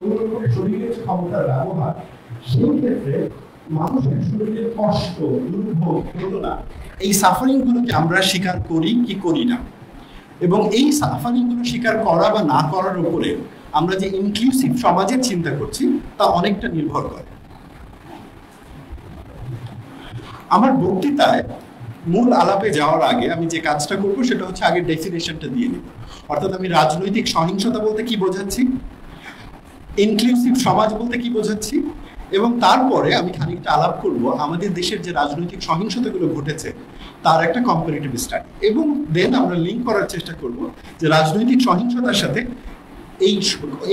শরীরের ক্ষমতার ব্যবহার, সেই ক্ষেত্রে মানুষের শরীরের কষ্ট, দুর্ভোগ, বেদনা, এই সাফারিং গুলোকে আমরা স্বীকার করি কি করি না, এবং এই সাফারিং গুলো স্বীকার করা বা না করার উপরে আমরা যে ইনক্লুসিভ সমাজের চিন্তা করছি তা অনেকটা নির্ভর করে। আমার বক্তৃতায় মূল আলাপে যাওয়ার আগে আমি যে কাজটা করবো সেটা হচ্ছে আগে ডেফিনেশনটা দিয়ে নিব। অর্থাৎ আমি রাজনৈতিক সহিংসতা বলতে কি বোঝাচ্ছি, ইনক্লুসিভ সমাজ বলতে কি বোঝাচ্ছি, এবং তারপরে আমি খানিকটা আলাপ করব আমাদের দেশের যে রাজনৈতিক সহিংসতাগুলো ঘটেছে তার একটা কম্পারেটিভ স্টাডি, এবং দেন আমরা লিঙ্ক করার চেষ্টা করব যে রাজনৈতিক সহিংসতার সাথে এই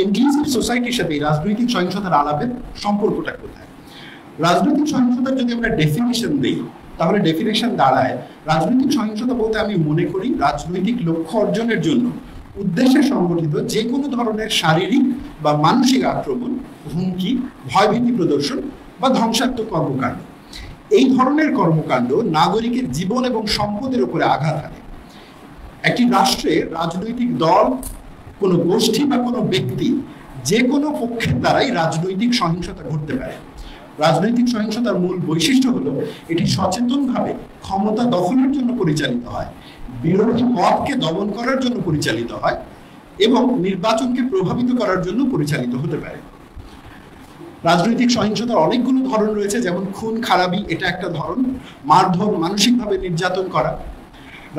ইনক্লুসিভ সোসাইটির সাথে এই রাজনৈতিক সহিংসতার আলাপের সম্পর্কটা কোথায়। রাজনৈতিক সহিংসতার যদি আমরা ডেফিনিশন দিই তাহলে ডেফিনেশন দাঁড়ায়, রাজনৈতিক সহিংসতা বলতে আমি মনে করি রাজনৈতিক লক্ষ্য অর্জনের জন্য উদ্দেশ্যে সংগঠিত যে কোনো ধরনের শারীরিক বা মানসিক আক্রমণ, হুমকি, ভয়ভীতি প্রদর্শন বা ধ্বংসাত্মক কর্মকাণ্ড। এই ধরনের কর্মকাণ্ড নাগরিকের জীবন এবং সম্পদের উপরে আঘাত হানে। একটি রাষ্ট্রে রাজনৈতিক দল, কোনো গোষ্ঠী বা কোনো ব্যক্তি যে কোনো পক্ষের দ্বারাই রাজনৈতিক সহিংসতা ঘটতে পারে। রাজনৈতিক সহিংসতার মূল বৈশিষ্ট্য হলো এটি সচেতনভাবে ক্ষমতা দখলের জন্য পরিচালিত হয়, বিরোধী মতকে দমন করার জন্য পরিচালিত হয় এবং নির্বাচনকে প্রভাবিত করার জন্য পরিচালিত হতে পারে। রাজনৈতিক সহিংসতার অনেকগুলো ধরন রয়েছে, যেমন খুন খারাপি এটা একটা ধরন, মারধর, মানসিকভাবে নির্যাতন করা।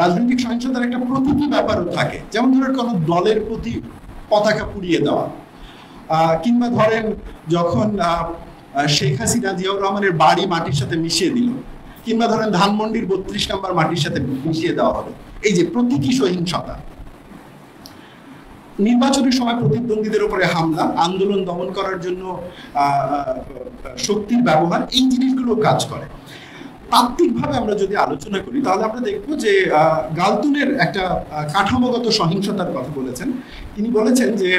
রাজনৈতিক সহিংসতার একটা প্রতীকী ব্যাপারও থাকে, যেমন ধরেন কোনো দলের প্রতি পতাকা পুড়িয়ে দেওয়া, কিংবা ধরেন যখন শেখ হাসিনা জিয়াউর রহমানের বাড়ি মাটির সাথে মিশিয়ে দিল, কিংবা ধরেন ধানমন্ডির 32 নম্বর মাটির সাথে মিশিয়ে দেওয়া হলো। এই যে প্রতীকী সহিংসতা। নির্বাচনের সময় প্রতিদ্বন্দ্বীদের উপরে হামলা, আন্দোলন দমন করার জন্য শক্তির ব্যবহার, এই জিনিসগুলো কাজ করে। তাত্ত্বিকভাবে আমরা যদি আলোচনা করি তাহলে আমরা দেখব যে গালতুনের একটা কাঠামোগত সহিংসতার কথা বলেছেন। তিনি বলেছেন যে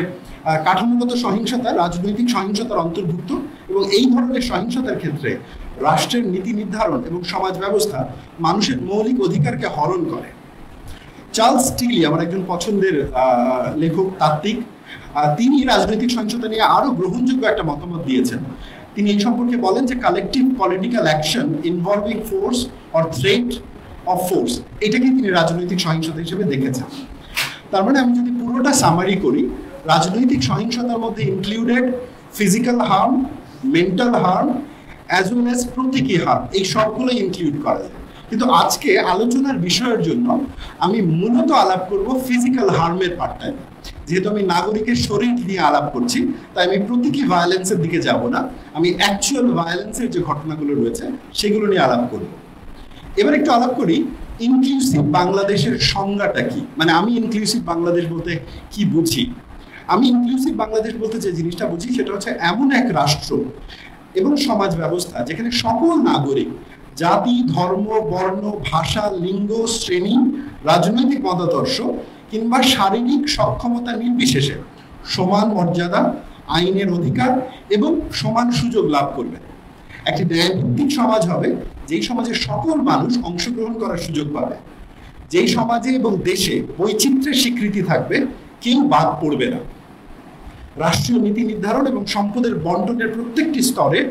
কাঠামোগত সহিংসতা রাজনৈতিক সহিংসতার অন্তর্ভুক্ত, এবং এই ধরনের সহিংসতার ক্ষেত্রে রাষ্ট্রের নীতি নির্ধারণ এবং সমাজ ব্যবস্থা মানুষের মৌলিক অধিকারকে হরণ করে। চার্লস টিলি আমার একজন পছন্দের লেখক, তাত্ত্বিক, তিনি রাজনৈতিক সহিংসতা নিয়ে আরো গ্রহণযোগ্য একটা মতামত দিয়েছেন। তিনি এই সম্পর্কে বলেন যে collective political action involving force or threat of force, এটাকে তিনি রাজনৈতিক সহিংসতা হিসেবে দেখেছেন। তার মানে আমি যদি পুরোটা সামারি করি, রাজনৈতিক সহিংসতার মধ্যে included physical harm, mental harm, as well as প্রতীকী হার্ম, এই সবগুলো ইনক্লুড করা যায়। কিন্তু আজকে আলোচনার বিষয়ের জন্য আমি মূলত আলাপ করব ফিজিক্যাল হার্মের পার্টটায়। যেহেতু আমি নাগরিকের শরীর নিয়ে আলাপ করছি, তাই আমি প্রতীকী ভায়োলেন্সের দিকে যাব না, আমি অ্যাকচুয়াল ভায়োলেন্সের যে ঘটনাগুলো রয়েছে সেগুলো নিয়ে আলাপ করব। এবার একটু আলাপ করি ইনক্লুসিভ বাংলাদেশের সংজ্ঞাটা কি, মানে আমি ইনক্লুসিভ বাংলাদেশ বলতে কি বুঝি। আমি ইনক্লুসিভ বাংলাদেশ বলতে যে জিনিসটা বুঝি সেটা হচ্ছে এমন এক রাষ্ট্র এবং সমাজ ব্যবস্থা যেখানে সকল নাগরিক জাতি, ধর্ম, বর্ণ, ভাষা, লিঙ্গ, শ্রেণী, রাজনৈতিক মতাদর্শ কিংবা শারীরিক সক্ষমতা নির্বিশেষে সমান মর্যাদা, আইনের অধিকার এবং সমান সুযোগ লাভ করবে। একটি ন্যায়ভিত্তিক সমাজ হবে যেই সমাজে সকল মানুষ অংশগ্রহণ করার সুযোগ পাবে, যেই সমাজে এবং দেশে বৈচিত্র্যের স্বীকৃতি থাকবে, কেউ বাদ পড়বে না। রাষ্ট্রীয় নীতি নির্ধারণ এবং সম্পদের বন্টনের প্রত্যেকটি স্তরে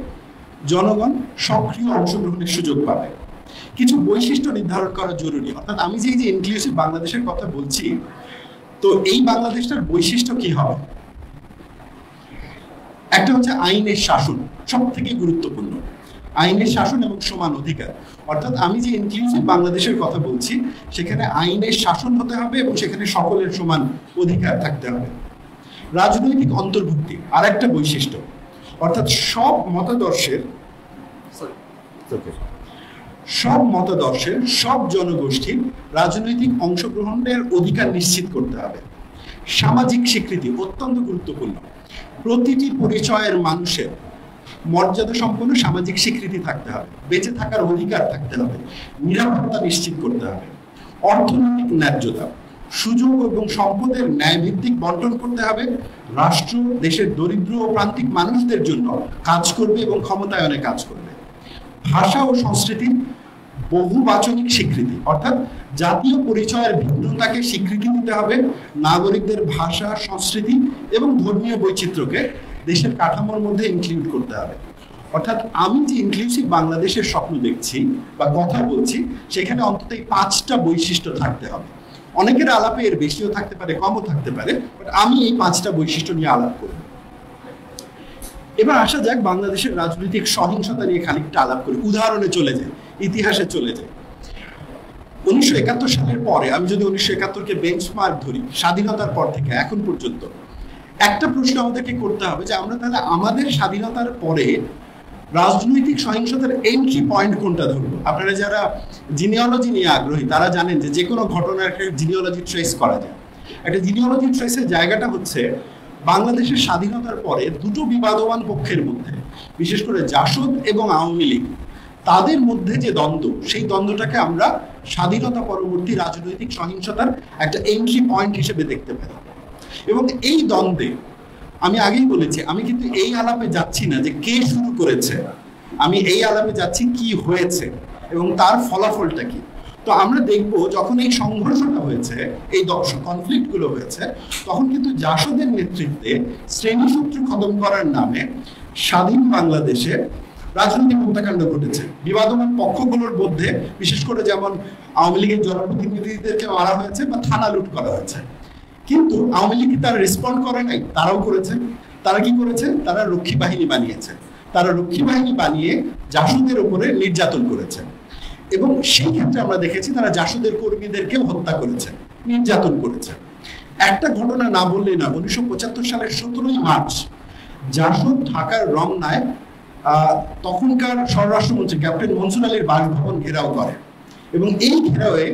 জনগণ সক্রিয় অংশগ্রহণের সুযোগ পাবে। কিছু বৈশিষ্ট্য নির্ধারণ করা জরুরি, অর্থাৎ আমি যে ইনক্লুসিভ বাংলাদেশের কথা বলছি, তো এই বাংলাদেশটার বৈশিষ্ট্য কি হবে? একটা হচ্ছে আইনের শাসন, সব থেকে গুরুত্বপূর্ণ। আইনের শাসন এবং সমান অধিকার, অর্থাৎ আমি যে ইনক্লুসিভ বাংলাদেশের কথা বলছি সেখানে আইনের শাসন হতে হবে এবং সেখানে সকলের সমান অধিকার থাকতে হবে। রাজনৈতিক অন্তর্ভুক্তি আর একটা বৈশিষ্ট্য, অর্থাৎ সব মতাদর্শের, সব জনগোষ্ঠীর রাজনৈতিক অংশগ্রহণের অধিকার নিশ্চিত করতে হবে। সামাজিক স্বীকৃতি অত্যন্ত গুরুত্বপূর্ণ। প্রতিটি পরিচয়ের মানুষের মর্যাদা সম্পন্ন সামাজিক স্বীকৃতি থাকতে হবে, বেঁচে থাকার অধিকার থাকতে হবে, নিরাপত্তা নিশ্চিত করতে হবে। অর্থনৈতিক ন্যায্যতা, সুযোগ এবং সম্পদের ন্যায়ভিত্তিক বন্টন করতে হবে। রাষ্ট্র দেশের দরিদ্র ও প্রান্তিক মানুষদের জন্য কাজ করবে এবং ক্ষমতায়নে কাজ করবে। ভাষা ও সংস্কৃতির বহুবাচনিক স্বীকৃতি, অর্থাৎ জাতীয় পরিচয়ের ভিন্নতাকে স্বীকৃতি দিতে হবে। নাগরিকদের ভাষা, সংস্কৃতি এবং ধর্মীয় বৈচিত্র্যকে দেশের কাঠামোর মধ্যে ইনক্লুড করতে হবে। অর্থাৎ আমি যে ইনক্লুসিভ বাংলাদেশের স্বপ্ন দেখছি বা কথা বলছি, সেখানে অন্তত এই 5টা বৈশিষ্ট্য থাকতে হবে। অনেকের আলাপে এর বেশিও থাকতে পারে, কমও থাকতে পারে, বাট আমি এই 5টা বৈশিষ্ট্য নিয়ে আলাপ করব। এবার আসা যাক বাংলাদেশের রাজনৈতিক সহিংসতা নিয়ে খানিকটা আলাপ করি, উদাহরণে চলে যায়, ইতিহাসে চলে যায়। 1971 সালের পরে, আমি যদি 1971কে বেঞ্চমার্ক ধরি, স্বাধীনতার পর থেকে এখন পর্যন্ত একটা প্রশ্ন আমাদেরকে করতে হবে যে আমরা তাহলে আমাদের স্বাধীনতার পরে রাজনৈতিক সহিংসতার এন্ট্রি পয়েন্ট কোনটা ধরবো। আপনারা যারা জিনিওলজি নিয়ে আগ্রহী তারা জানেন যে কোনো ঘটনার একটা জিনিওলজি ট্রেস করা যায়। একটা জিনিওলজি ট্রেসের জায়গাটা হচ্ছে বাংলাদেশের স্বাধীনতার পরে দুটো বিবাদমান পক্ষের মধ্যে, বিশেষ করে জাসদ এবং আওয়ামী লীগ, তাদের মধ্যে যে দ্বন্দ্ব, সেই দ্বন্দ্বটাকে আমরা স্বাধীনতা পরবর্তী রাজনৈতিক সহিংসতার একটা এন্ট্রি পয়েন্ট হিসেবে দেখতে পারি। এবং এই দ্বন্দ্বে আমি আগেই বলেছি, আমি কিন্তু এই আলাপে যাচ্ছি না যে কে শুরু করেছে, আমি এই আলাপে যাচ্ছি কি হয়েছে এবং তার ফলাফলটা কি। তো আমরা দেখব যখন এই সংঘর্ষটা হয়েছে, এই কনফ্লিক্ট গুলো হয়েছে, তখন কিন্তু জাসদের নেতৃত্বে শ্রেণীসূত্র খতম করার নামে স্বাধীন বাংলাদেশে রাজনৈতিক হত্যাকাণ্ড ঘটেছে। বিবাদমান পক্ষগুলোর মধ্যে বিশেষ করে যেমন আওয়ামী লীগের জনপ্রতিনিধিদেরকে মারা হয়েছে বা থানা লুট করা হয়েছে। কিন্তু আওয়ামী লীগ তারা রেসপন্ড করে নাই, তারাও করেছে। তারা কি করেছে? তারা রক্ষী বাহিনী বানিয়েছে। তারা রক্ষী বাহিনী বানিয়ে জাসদের উপরে নির্যাতন করেছে এবং সেই ক্ষেত্রে আমরা দেখেছি তারা জাসদের কর্মীদেরকেও হত্যা করেছে, নির্যাতন করেছে। একটা ঘটনা না বললেই না, 1975 সালের 17ই মার্চ জাসদ ঢাকার রমনায় তখনকার স্বরাষ্ট্রমন্ত্রী ক্যাপ্টেন মনসুর আলীর বাসভবন ঘেরাও করে এবং এই ঘেরাওয়ে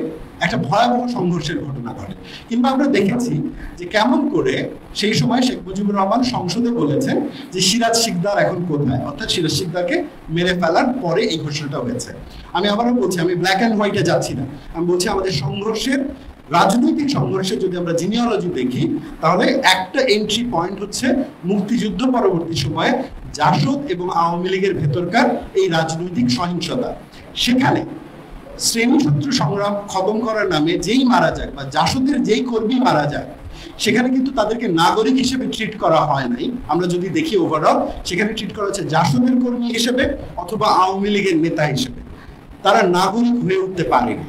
একটা ভয়াবহ সংঘর্ষের ঘটনা ঘটে। কিংবা আমরা দেখেছি যে কেমন করে সেই সময় শেখ মুজিবুর রহমান সংসদে বলেছেন যে সিরাজ শিকদার এখন কোথায়, অর্থাৎ সিরাজ শিকদারকে মেরে ফেলার পরে এই ঘোষণাটা হয়েছে। আমি আবারও বলছি, আমি ব্ল্যাক অ্যান্ড হোয়াইটে যাচ্ছি না, আমি বলছি আমাদের সংঘর্ষের, রাজনৈতিক সংঘর্ষের যদি আমরা জিনিওলজি দেখি, তাহলে একটা এন্ট্রি পয়েন্ট হচ্ছে মুক্তিযুদ্ধ পরবর্তী সময়ে জাসদ এবং আওয়ামী লীগের ভেতরকার এই রাজনৈতিক সহিংসতা। সেখানে শ্রেণীসূত্র সংগ্রাম খতম করার নামে যেই মারা যায় বা জাসদের যেই কর্মী মারা যায়, সেখানে কিন্তু তাদেরকে নাগরিক হিসেবে ট্রিট করা হয় নাই। আমরা যদি দেখি ওভারঅল, সেখানে ট্রিট করা হচ্ছে জাসদের কর্মী হিসেবে অথবা আওয়ামী লীগের নেতা হিসেবে। তারা নাগরিক হয়ে উঠতে পারেনি।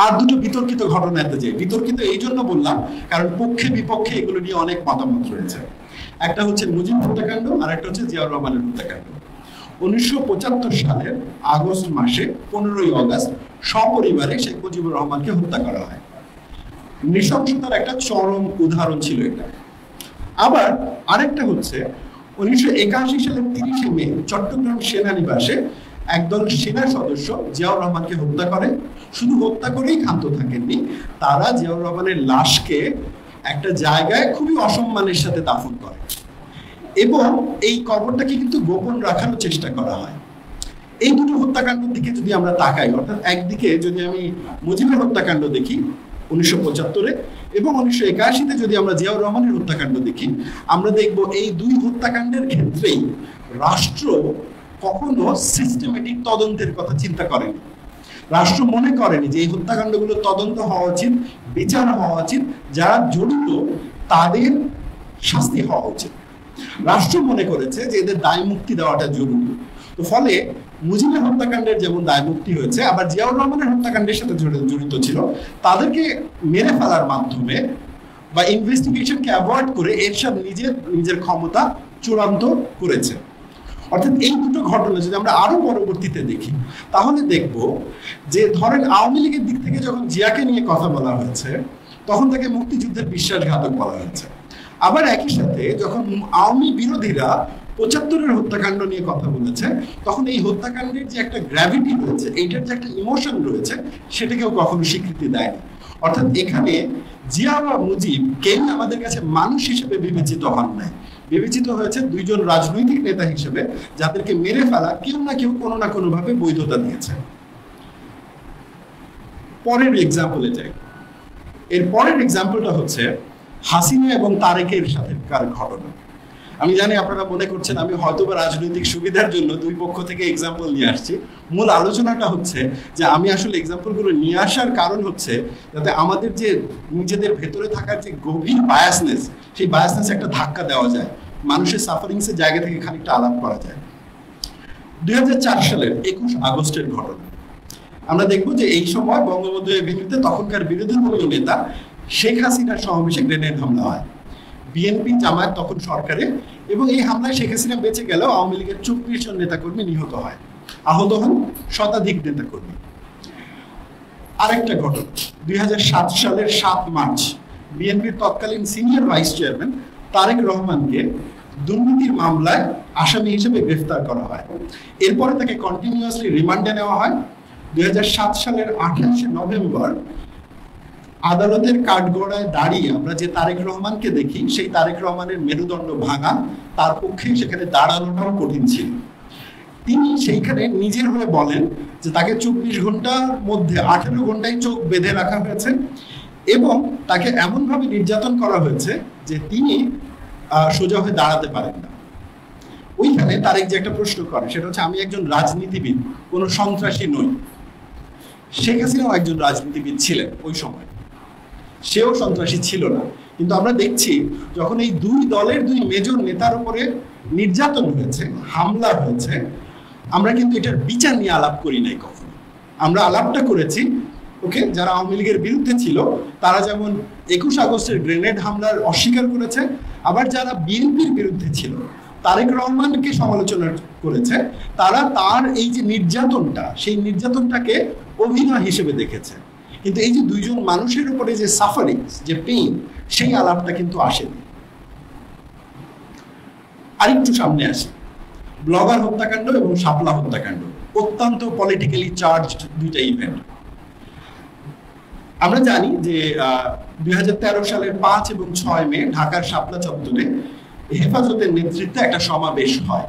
আর দুটো বিতর্কিত ঘটনা এতে যায়। বিতর্কিত এই জন্য বললাম কারণ পক্ষে বিপক্ষে এগুলো নিয়ে অনেক মতামত রয়েছে। একটা হচ্ছে মুজিব হত্যাকাণ্ড, আর একটা হচ্ছে জিয়াউর রহমানের হত্যাকাণ্ড। 1975 সালের আগস্ট মাসে 15ই আগস্ট সপরিবারে শেখ মুজিবুর রহমানকে হত্যা করা হয়। নৃশংসতার একটা চরম উদাহরণ ছিল এটা। আবার আরেকটা হচ্ছে 1981 সালের 30শে মে চট্টগ্রাম সেনানিবাসে একদল সেনা সদস্য জিয়াউর রহমানকে হত্যা করে। শুধু হত্যা করেই ক্ষান্ত থাকেননি, তারা জিয়াউর রহমানের লাশকে একটা জায়গায় খুবই অসম্মানের সাথে দাফন করে এবং এই কবরটাকে কিন্তু গোপন রাখার চেষ্টা করা হয়। এই দুটো হত্যাকাণ্ডের দিকে যদি আমরা তাকাই, অর্থাৎ একদিকে যদি আমি মুজিবের হত্যাকাণ্ড দেখি 1975-এ এবং 1981-তে যদি আমরা জিয়াউর রহমানের হত্যাকাণ্ড দেখি, আমরা দেখব এই দুই হত্যাকাণ্ডের ক্ষেত্রেই রাষ্ট্র কখনো সিস্টেমেটিক তদন্তের কথা চিন্তা করেনি। রাষ্ট্র মনে করেনি যে এই হত্যাকাণ্ডগুলো তদন্ত হওয়া উচিত, বিচার হওয়া উচিত, যারা জড়িত তাদের শাস্তি হওয়া উচিত। রাষ্ট্র মনে করেছে যে এদের দায় মুক্তি দেওয়াটা জরুরি। তো ফলে মুজিবের হত্যাকাণ্ডের যেমন দায় মুক্তি হয়েছে, আবার জিয়াউর রহমানের হত্যাকাণ্ডের সাথে জড়িত ছিল তাদেরকে মেরে ফেলার মাধ্যমে বা ইনভেস্টিগেশনকে অ্যাভয়েড করে এরশাদ নিজের ক্ষমতা চূড়ান্ত করেছে। অর্থাৎ এই দুটো ঘটনা যদি আমরা আরো পরবর্তীতে দেখি, তাহলে দেখব যে ধরেন আওয়ামী লীগের দিক থেকে যখন জিয়াকে নিয়ে কথা বলা হয়েছে, তখন তাকে মুক্তিযুদ্ধের বিশ্বাসঘাতক বলা হয়েছে। আবার একই সাথে যখন আওয়ামী বিরোধীরা 75-এর হত্যাকাণ্ড নিয়ে কথা বলেছে, তখন এই হত্যাকাণ্ডের যে একটা গ্র্যাভিটি রয়েছে, এইটার যে একটা ইমোশন রয়েছে, সেটাকেও কখনো স্বীকৃতি দেয়নি। অর্থাৎ এখানে জিয়া বা মুজিব কেউ আমাদের কাছে মানুষ হিসেবে বিবেচিত হন নাই, বিবেচিত হয়েছে দুইজন রাজনৈতিক নেতা হিসেবে, যাদেরকে মেরে ফেলা কেউ না কেউ কোনো না কোনো ভাবে বৈধতা দিয়েছে। পরের এক্সাম্পলে যাই। এর পরের এক্সাম্পলটা হচ্ছে হাসিনা এবং তারেকের সাথেকার ঘটনা। আমি জানি আপনারা মনে করছেন আমি হয়তোবা রাজনৈতিক সুবিধার জন্য দুই পক্ষ থেকে এক্সাম্পল নিয়ে আসছি। মূল আলোচনাটা হচ্ছে যে আমি আসলে এক্সাম্পলগুলো নিয়ে আসার কারণ হচ্ছে যাতে আমাদের যে নিজেদের ভেতরে থাকার যে গভীর বায়াসনেস, সেই বায়াসনেস একটা ধাক্কা দেওয়া যায়, মানুষের সাফারিংস এর জায়গা থেকে খানিকটা আলাপ করা যায়। 2004 সালের 21 আগস্টের ঘটনা আমরা দেখব যে এই সময় বঙ্গবন্ধু এভিনিউতে তখনকার বিরোধী দলীয় নেতা শেখ হাসিনার সমাবেশে গ্রেনেড হামলা হয়। বিএনপি জামায়াত তখন সরকারে, এবং এই হামলায় শেখ হাসিনা বেঁচে গেলেও আওয়ামী লীগের 24 জন নেতাকর্মী নিহত হয়, আহত হন শতাধিক নেতাকর্মী। আরেকটা ঘটনা 2007 সালের 7 মার্চ বিএনপির তৎকালীন সিনিয়র ভাইস চেয়ারম্যান তারেক রহমানকে দুর্নীতির মামলায় আসামি হিসেবে গ্রেফতার করা হয়। এরপরে তাকে কন্টিনিউয়াসলি রিমান্ডে নেওয়া হয়। 2007 সালের 28 নভেম্বর আদালতের কাঠগড়ায় দাঁড়িয়ে আমরা যে তারেক রহমানকে দেখি, সেই তারেক রহমানের মেরুদণ্ড ভাঙা, তার পক্ষে সেখানে দাঁড়ানোটাও কঠিন ছিল। তিনি সেইখানে নিজের হয়ে বলেন যে তাকে 24 ঘন্টার মধ্যে 18 ঘন্টায় চোখ বেঁধে রাখা হয়েছে এবং তাকে এমনভাবে নির্যাতন করা হয়েছে যে তিনি সোজা হয়ে দাঁড়াতে পারেন না। ওইখানে তারেক যে একটা প্রশ্ন করে, সেটা হচ্ছে আমি একজন রাজনীতিবিদ, কোনো সন্ত্রাসী নই। শেখ হাসিনাও একজন রাজনীতিবিদ ছিলেন ওই সময়, সেও সন্ত্রাসী ছিল না। কিন্তু আমরা দেখছি যখন এই দুই দলের দুই মেজর নেতার উপরে নির্যাতন হয়েছে, হামলা হয়েছে, আমরা কিন্তু এটার বিচার নিয়ে আলাপ করি নাই কখনো। আমরা আলাপটা করেছি ওকে যারা আওয়ামী লীগের বিরুদ্ধে ছিল তারা যেমন 21 আগস্টের গ্রেনেড হামলার অস্বীকার করেছে, আবার যারা বিএনপির বিরুদ্ধে ছিল তারেক রহমানকে সমালোচনা করেছে, তারা তার এই যে নির্যাতনটা, সেই নির্যাতনটাকে অভিনয় হিসেবে দেখেছে। কিন্তু এই যে দুইজন মানুষের উপরে যে সাফারিং, যে পেইন, সেই আলাপটা কিন্তু আসেনি। আরেকটু সামনে আসি, ব্লগার হত্যাকাণ্ড এবং শাপলা হত্যাকাণ্ড, অত্যন্ত পলিটিক্যালি চার্জড দুইটা ইভেন্ট। আমরা জানি যে 2013 সালের 5 এবং 6 মে ঢাকার শাপলা চত্বরে হেফাজতের নেতৃত্বে একটা সমাবেশ হয়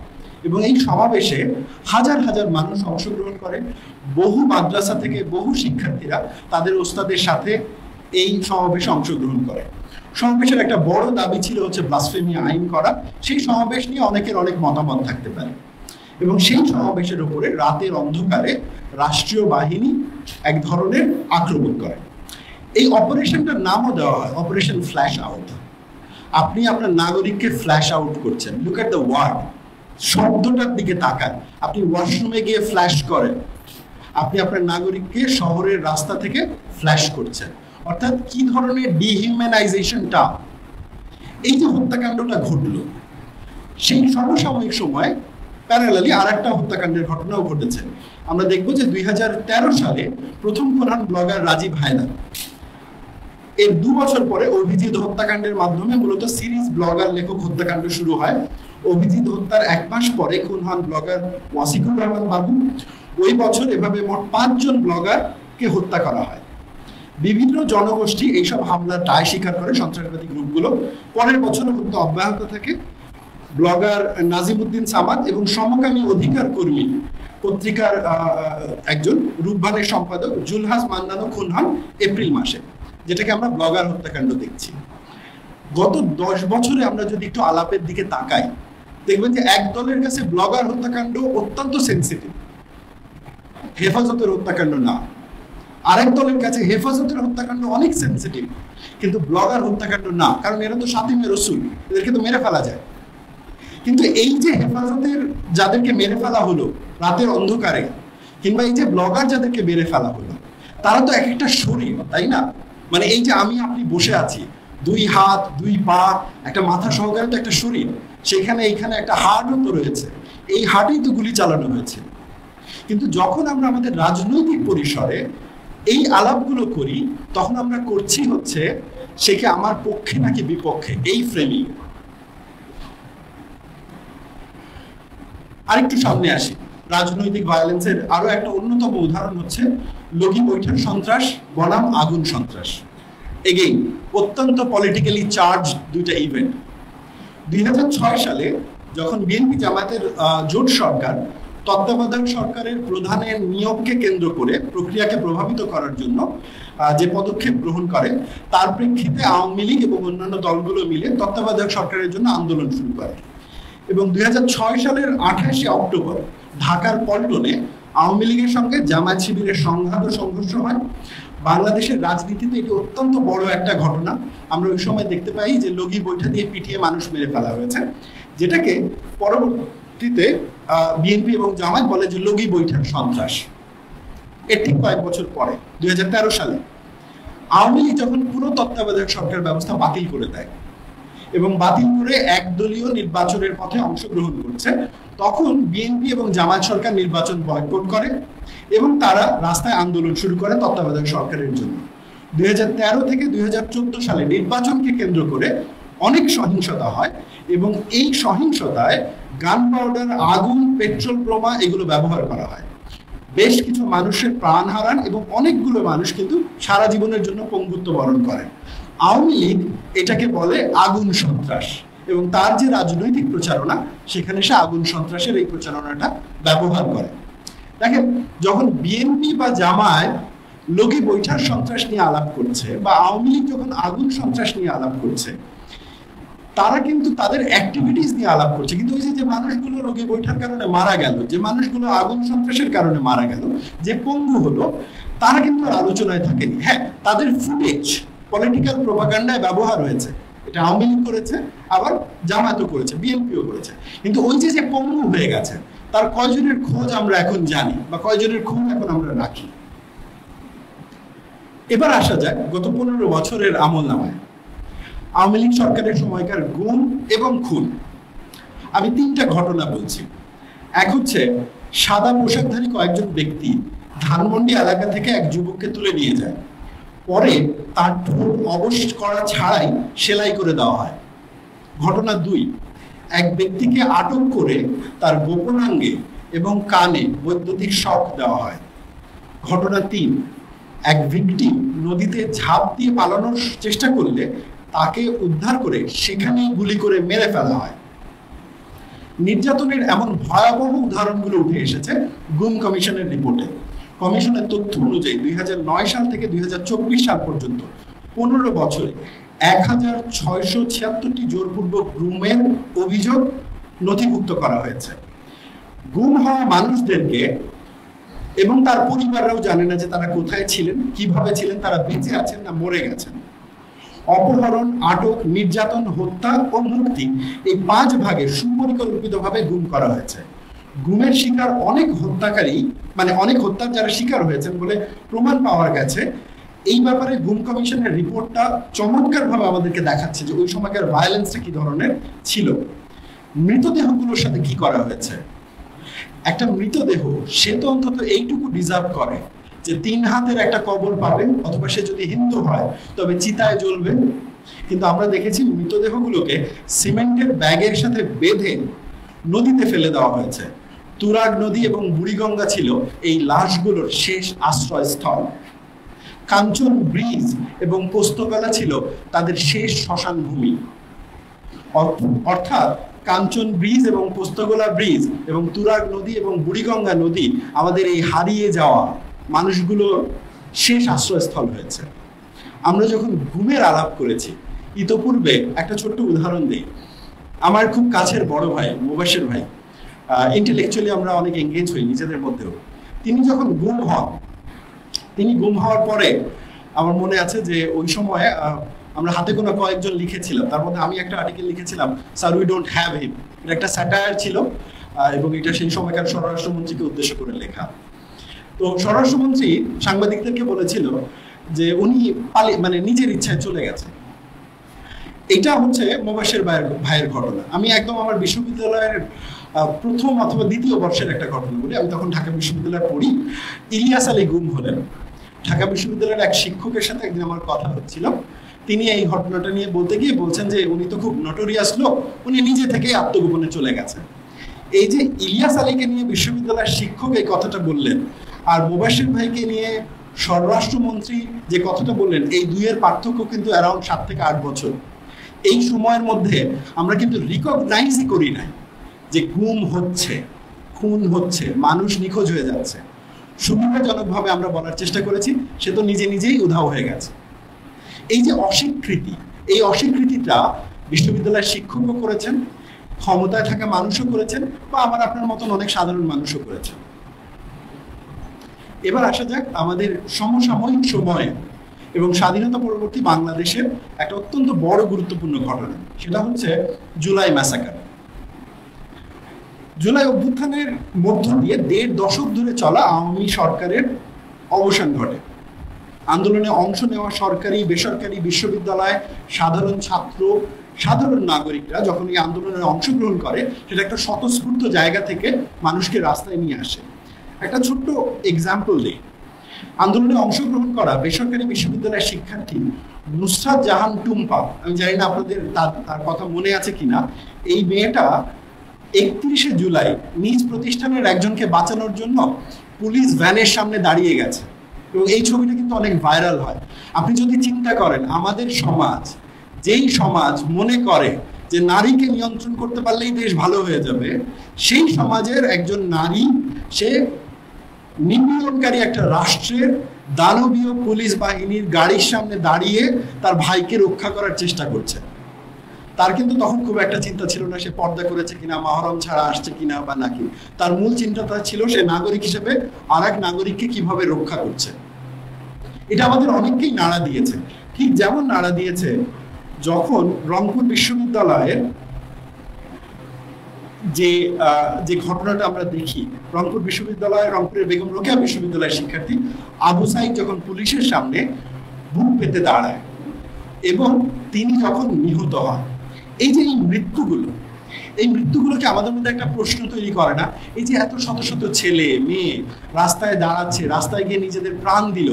এবং এই সমাবেশে হাজার হাজার মানুষ অংশগ্রহণ করে। বহু মাদ্রাসা থেকে বহু শিক্ষার্থীরা তাদের ওস্তাদের সাথে এই সমাবেশে অংশগ্রহণ করে। সমাবেশের একটা বড় দাবি ছিল হচ্ছে ব্লাসফেমি আইন করা। সেই সমাবেশ নিয়ে অনেকের অনেক মতামত থাকতে পারে এবং সেই সমাবেশের উপরে রাতের অন্ধকারে রাষ্ট্রীয় বাহিনী এক ধরনের আক্রমণ করে। এই অপারেশনটার নামও দেওয়া হয় অপারেশন ফ্ল্যাশ আউট। আপনি আপনার নাগরিককে ফ্ল্যাশ আউট করছেন। লুক এট দ্য ওয়ার্ড, শব্দটার দিকে তাকান। আপনি ওয়াশরুমে গিয়ে ফ্ল্যাশ করেন, আপনি আপনার নাগরিককে শহরের রাস্তা থেকে ফ্ল্যাশ করছেন। অর্থাৎ কি ধরনের ডিহিউম্যানাইজেশনটা। এই যে হত্যাকাণ্ডটা ঘটলো, সেই সমসাময়িক সময় প্যারালালি আর একটা হত্যাকাণ্ডের ঘটনাও ঘটেছে। আমরা দেখবো যে 2013 সালে প্রথম কোরআন ব্লগার রাজীব হায়দার, এর 2 বছর পরে অভিজিৎ হত্যাকাণ্ডের মাধ্যমে মূলত সিরিজ ব্লগার লেখক হত্যাকাণ্ড শুরু হয়। অভিজিৎ হত্যার 1 মাস পরে খুন হন ব্লগার ওয়াসিকুর রহমান বাবু। ওই বছর এভাবে মোট 5 জন ব্লগারকে হত্যা করা হয়। বিভিন্ন জনগোষ্ঠী এইসব হামলার দায় স্বীকার করে, সন্ত্রাসবাদী গ্রুপগুলো। পরের বছরও হত্যা অব্যাহত থাকে। ব্লগার নাজিমউদ্দিন সামাদ এবং সমকামী অধিকার কর্মী পত্রিকার একজন রূপবানের সম্পাদক জুলহাস মান্নানও খুন হন এপ্রিল মাসে, যেটাকে আমরা ব্লগার হত্যাকাণ্ড দেখছি। গত 10 বছরে আমরা যদি একটু আলাপের দিকে তাকাই, দেখবেন যে এক দলের কাছে ব্লগার হত্যাকাণ্ড অত্যন্ত সেন্সিটিভ, হেফাজতের হত্যাকাণ্ড না। আরেক দলের কাছে হেফাজতের হত্যাকাণ্ড অনেক সেন্সিটিভ, কিন্তু ব্লগার হত্যাকাণ্ড না, কারণ এরা তো শাতিমে রসুল, এদেরকে তো মেরে ফেলা যায়। কিন্তু এই যে হেফাজতের যাদেরকে মেরে ফেলা হলো রাতের অন্ধকারে, কিংবা এই যে ব্লগার যাদেরকে মেরে ফেলা হলো, তারা তো এক একটা শরীর, তাই না? মানে এই যে আমি আপনি বসে আছি, 2 হাত 2 পা, একটা মাথা সহকারে তো একটা শরীর, সেখানে এইখানে একটা হার্টও তো রয়েছে। এই হার্টেই তো গুলি চালানো হয়েছে। কিন্তু যখন আমরা আমাদের রাজনৈতিক পরিসরে এই আলাপগুলো করি, তখন আমরা করছি হচ্ছে সে কি আমার পক্ষে নাকি বিপক্ষে, এই ফ্রেমিং। আরেকটু সামনে আসি, রাজনৈতিক ভায়োলেন্সের আরো একটা অন্যতম উদাহরণ হচ্ছে লগি বৈঠক সন্ত্রাস বনাম আগুন সন্ত্রাস। এগেইন অত্যন্ত পলিটিক্যালি চার্জ দুইটা ইভেন্ট। 2006 সালে যখন বিএনপি জামায়াতের জোট সরকার তত্ত্বাবধায়ক সরকারের প্রধানের নিয়োগকে কেন্দ্র করে প্রক্রিয়াকে প্রভাবিত করার জন্য যে পদক্ষেপ গ্রহণ করে, তার প্রেক্ষিতে আওয়ামী লীগ এবং অন্যান্য দলগুলো মিলে তত্ত্বাবধায়ক সরকারের জন্য আন্দোলন শুরু করে। এবং 2006 সালের 28 অক্টোবর ঢাকার পল্টনে আওয়ামী লীগের সঙ্গে জামায়াত শিবিরের সংঘাত ও সংঘর্ষ হয়। বাংলাদেশের রাজনীতিতে এটি অত্যন্ত বড় একটা ঘটনা। আমরা ওই সময় দেখতে পাই যে লগি বৈঠা দিয়ে পিটিয়ে মানুষ মেরে ফেলা হয়েছে, যেটাকে পরবর্তীতে বিএনপি এবং জামায়াত বলে যে লগি বৈঠার সন্ত্রাস। এর ঠিক কয়েক বছর পরে 2013 সালে আওয়ামী লীগ যখন পুরো তত্ত্বাবধায়ক সরকার ব্যবস্থা বাতিল করে দেয় এবং বাতিল করে একদলীয় নির্বাচনের পথে অংশগ্রহণ করছে, তখন বিএনপি এবং জামায়াত সরকার নির্বাচন বয়কট করে এবং তারা রাস্তায় আন্দোলন শুরু করে তত্ত্বাবধায়ক সরকারের জন্য। 2013 থেকে 2014 সালে নির্বাচনকে কেন্দ্র করে অনেক সহিংসতা হয় এবং এই সহিংসতায় গান পাউডার, আগুন, পেট্রোল বোমা এগুলো ব্যবহার করা হয়। বেশ কিছু মানুষের প্রাণ হারান এবং অনেকগুলো মানুষ কিন্তু সারা জীবনের জন্য পঙ্গুত্ব বরণ করেন। আওয়ামী লীগ এটাকে বলে আগুন সন্ত্রাস এবং তার যে রাজনৈতিক প্রচারণা, সেখানে সে আগুন সন্ত্রাসের এই প্রচারণাটা ব্যবহার করে। দেখেন, যখন বিএনপি বা জামায়াত লগি বৈঠার সন্ত্রাস নিয়ে আলাপ করছে বা আওয়ামী লীগ যখন আগুন সন্ত্রাস নিয়ে আলাপ করছে, তারা কিন্তু তাদের অ্যাক্টিভিটিস নিয়ে আলাপ করছে, কিন্তু ওই যে মানুষগুলো লগি বৈঠার কারণে মারা গেল, যে মানুষগুলো আগুন সন্ত্রাসের কারণে মারা গেল, যে পঙ্গু হলো, তারা কিন্তু আর আলোচনায় থাকেনি। হ্যাঁ, তাদের ফুটেজ পলিটিক্যাল প্রোপাগান্ডায় ব্যবহার হয়েছে, এটা আওয়ামী লীগ করেছে, আবার জামায়াতও করেছে, বিএনপিও করেছে, কিন্তু ওই যে পঙ্গু হয়ে গেছে তার কয়জনের খোঁজ আমরা এখন জানি বা কয়জনের খোঁজ এখন আমরা রাখি। এবার আসা যাক গত 15 বছরের আমলনামায় আওয়ামী লীগ সরকারের সময়কার গুম এবং খুন। আমি 3টা ঘটনা বলছি। এক হচ্ছে, সাদা পোশাকধারী কয়েকজন ব্যক্তি ধানমন্ডি এলাকা থেকে এক যুবককে তুলে নিয়ে যায়, পরে তার ঠোঁট অবশ করা ছাড়াই সেলাই করে দেওয়া হয়। ঘটনা 2, এক ব্যক্তিকে আটক করে তার গোপনাঙ্গে এবং কানে বৈদ্যুতিক শক দেওয়া হয়। ঘটনা 3, এক ভিকটিম নদীতে ঝাঁপ দিয়ে পালানোর চেষ্টা করলে তাকে উদ্ধার করে সেখানে গুলি করে মেরে ফেলা হয়। নির্যাতনের এমন ভয়াবহ উদাহরণগুলো উঠে এসেছে গুম কমিশনের রিপোর্টে। কমিশনের তথ্য অনুযায়ী 2009 সাল থেকে 2024 সাল পর্যন্ত 15 বছরে 1676টি জোরপূর্বক গুমের অভিযোগ নথিভুক্ত করা হয়েছে। গুম হওয়া মানুষদেরকে এবং তার পরিবাররাও জানে না যে তারা কোথায় ছিলেন, কিভাবে ছিলেন, তারা বেঁচে আছেন না মরে গেছেন। অপহরণ, আটক, নির্যাতন, হত্যা ও মুক্তি, এই 5 ভাগে সুপরিকল্পিতভাবে গুম করা হয়েছে। গুমের শিকার অনেক হত্যাকারী, মানে অনেক হত্যার যারা শিকার হয়েছেন বলে প্রমাণ পাওয়া গেছে। এই ব্যাপারে গুম কমিশনের রিপোর্টটা চমৎকারভাবে আমাদেরকে দেখাচ্ছে যে ওই সময়কার ভায়োলেন্সটা কি ধরনের ছিল। মৃতদেহগুলোর সাথে কি করা হয়েছে। একটা মৃতদেহ সে তো অন্তত এইটুকু ডিজার্ভ করে যে 3 হাতের একটা কবর পাবে, অথবা সে যদি হিন্দু হয় তবে চিতায় জ্বলবে। কিন্তু আমরা দেখেছি মৃতদেহগুলোকে সিমেন্টের ব্যাগের সাথে বেঁধে নদীতে ফেলে দেওয়া হয়েছে। তুরাগ নদী এবং বুড়িগঙ্গা ছিল এই লাশগুলোর শেষ আশ্রয়স্থল। কাঞ্চন ব্রিজ এবং পোস্তগলা ছিল তাদের শেষ শ্মশান ভূমি। অর্থাৎ কাঞ্চন ব্রিজ এবং পোস্তগোলা ব্রিজ এবং তুরাগ নদী এবং বুড়িগঙ্গা নদী আমাদের এই হারিয়ে যাওয়া মানুষগুলোর শেষ আশ্রয়স্থল হয়েছে। আমরা যখন গুমের আলাপ করেছি, ইতোপূর্বে একটা ছোট্ট উদাহরণ দিই। আমার খুব কাছের বড় ভাই মুবাশির ভাই, ইন্টেলেকচুয়ালি আমরা অনেক এঙ্গেজ হই নিজেদের মধ্যেও। তিনি যখন গুম হন, তিনি গুম হওয়ার পরে আমার মনে আছে যে ওই সময় আমরা হাতে গোনা কয়েকজন লিখেছিলাম, তার মধ্যে আমি একটা আর্টিকেল লিখেছিলাম, স্যার উই ডোন্ট হ্যাভ হিম। এটা একটা স্যাটায়ার ছিল এবং এটা সেই সময়কার স্বরাষ্ট্রমন্ত্রীকে উদ্দেশ্য করে লেখা। তো স্বরাষ্ট্রমন্ত্রী সাংবাদিকদেরকে বলেছিল যে উনি মানে নিজের ইচ্ছায় চলে গেছে। এটা হচ্ছে মুবাশির ভাইয়ের ঘটনা। আমি একদম আমার বিশ্ববিদ্যালয়ের প্রথম অথবা দ্বিতীয় বর্ষের একটা ঘটনা বলি। আমি তখন ঢাকা বিশ্ববিদ্যালয়ে পড়ি। ইলিয়াস আলী গুম হলেন। ঢাকা বিশ্ববিদ্যালয়ের এক শিক্ষকের সাথে একদিন আমার কথা হচ্ছিল। তিনি এই ঘটনাটা নিয়ে বলতে গিয়ে বলছেন যে উনি তো খুব নটোরিয়াস লোক, উনি নিজে থেকেই আত্মগোপনে চলে গেছেন। এই যে ইলিয়াস আলীকে নিয়ে বিশ্ববিদ্যালয়ের শিক্ষক এই কথাটা বললেন, আর মুবাশির ভাইকে নিয়ে স্বরাষ্ট্রমন্ত্রী যে কথাটা বললেন, এই দুইয়ের পার্থক্য কিন্তু অ্যারাউন্ড 7 থেকে 8 বছর। এই সময়ের মধ্যে আমরা কিন্তু রিকগনাইজই করি নাই যে গুম হচ্ছে, খুন হচ্ছে, মানুষ নিখোঁজ হয়ে যাচ্ছে। সুবিধাজনকভাবে আমরা বলার চেষ্টা করেছি, সে তো নিজে নিজেই উধাও হয়ে গেছে। এই যে অস্বীকৃতি, এই অস্বীকৃতিটা বিশ্ববিদ্যালয়ের শিক্ষকও করেছেন, ক্ষমতায় থাকা মানুষও করেছেন, বা আমার আপনার মতন অনেক সাধারণ মানুষও করেছেন। এবার আসা যাক আমাদের সমসাময়িক সময়ে এবং স্বাধীনতা পরবর্তী বাংলাদেশের একটা অত্যন্ত বড় গুরুত্বপূর্ণ ঘটনা, সেটা হচ্ছে জুলাই ম্যাসাকার। জুলাই অভ্যুত্থানের মধ্য দিয়ে ১.৫ দশক ধরে চলা আওয়ামী সরকারের অবসান ঘটে। আন্দোলনে অংশ নেওয়া সরকারি বেসরকারি বিশ্ববিদ্যালয়, সাধারণ ছাত্র, সাধারণ নাগরিকরা যখন এই আন্দোলনে অংশগ্রহণ করে, সেটা একটা স্বতঃস্ফূর্ত জায়গা থেকে মানুষকে রাস্তায় নিয়ে আসে। একটা ছোট্ট এক্সাম্পল দিই। আন্দোলনে অংশগ্রহণ করা বেসরকারি বিশ্ববিদ্যালয়ের শিক্ষার্থী নুসরাত জাহান টুম্পা, আমি জানি না আপনাদের তার কথা মনে আছে কিনা, এই মেয়েটা ৩১শে জুলাই নিজ প্রতিষ্ঠানের একজনকে বাঁচানোর জন্য পুলিশ ভ্যানের সামনে দাঁড়িয়ে গেছে এবং এই ছবিটা কিন্তু অনেক ভাইরাল হয়। আপনি যদি চিন্তা করেন, আমাদের সমাজ, যেই সমাজ মনে করে যে নারীকে নিয়ন্ত্রণ করতে পারলেই দেশ ভালো হয়ে যাবে, সেই সমাজের একজন নারী সে নিপীড়নকারী একটা রাষ্ট্রের দানবীয় পুলিশ বাহিনীর গাড়ির সামনে দাঁড়িয়ে তার ভাইকে রক্ষা করার চেষ্টা করছে। তার কিন্তু তখন খুব একটা চিন্তা ছিল না সে পর্দা করেছে কিনা, মাহরম ছাড়া আসছে কিনা বা নাকি। তার মূল চিন্তাটা ছিল সে নাগরিক হিসেবে আর এক নাগরিককে কিভাবে রক্ষা করছে। এটা আমাদের অনেককেই নাড়া দিয়েছে। ঠিক যেমন নাড়া দিয়েছে যখন রংপুর বিশ্ববিদ্যালয়ের যে ঘটনাটা আমরা দেখি, রংপুর বিশ্ববিদ্যালয়, রংপুরের বেগম রোকেয়া বিশ্ববিদ্যালয়ের শিক্ষার্থী আবু সাইদ যখন পুলিশের সামনে বুক পেতে দাঁড়ায় এবং তিনি যখন নিহত হন। এই যে এই মৃত্যুগুলোকে আমাদের মধ্যে একটা প্রশ্ন তৈরি করে না? এই যে এত শত শত ছেলে মেয়ে রাস্তায় দাঁড়াচ্ছে, রাস্তায় গিয়ে নিজেদের প্রাণ দিল,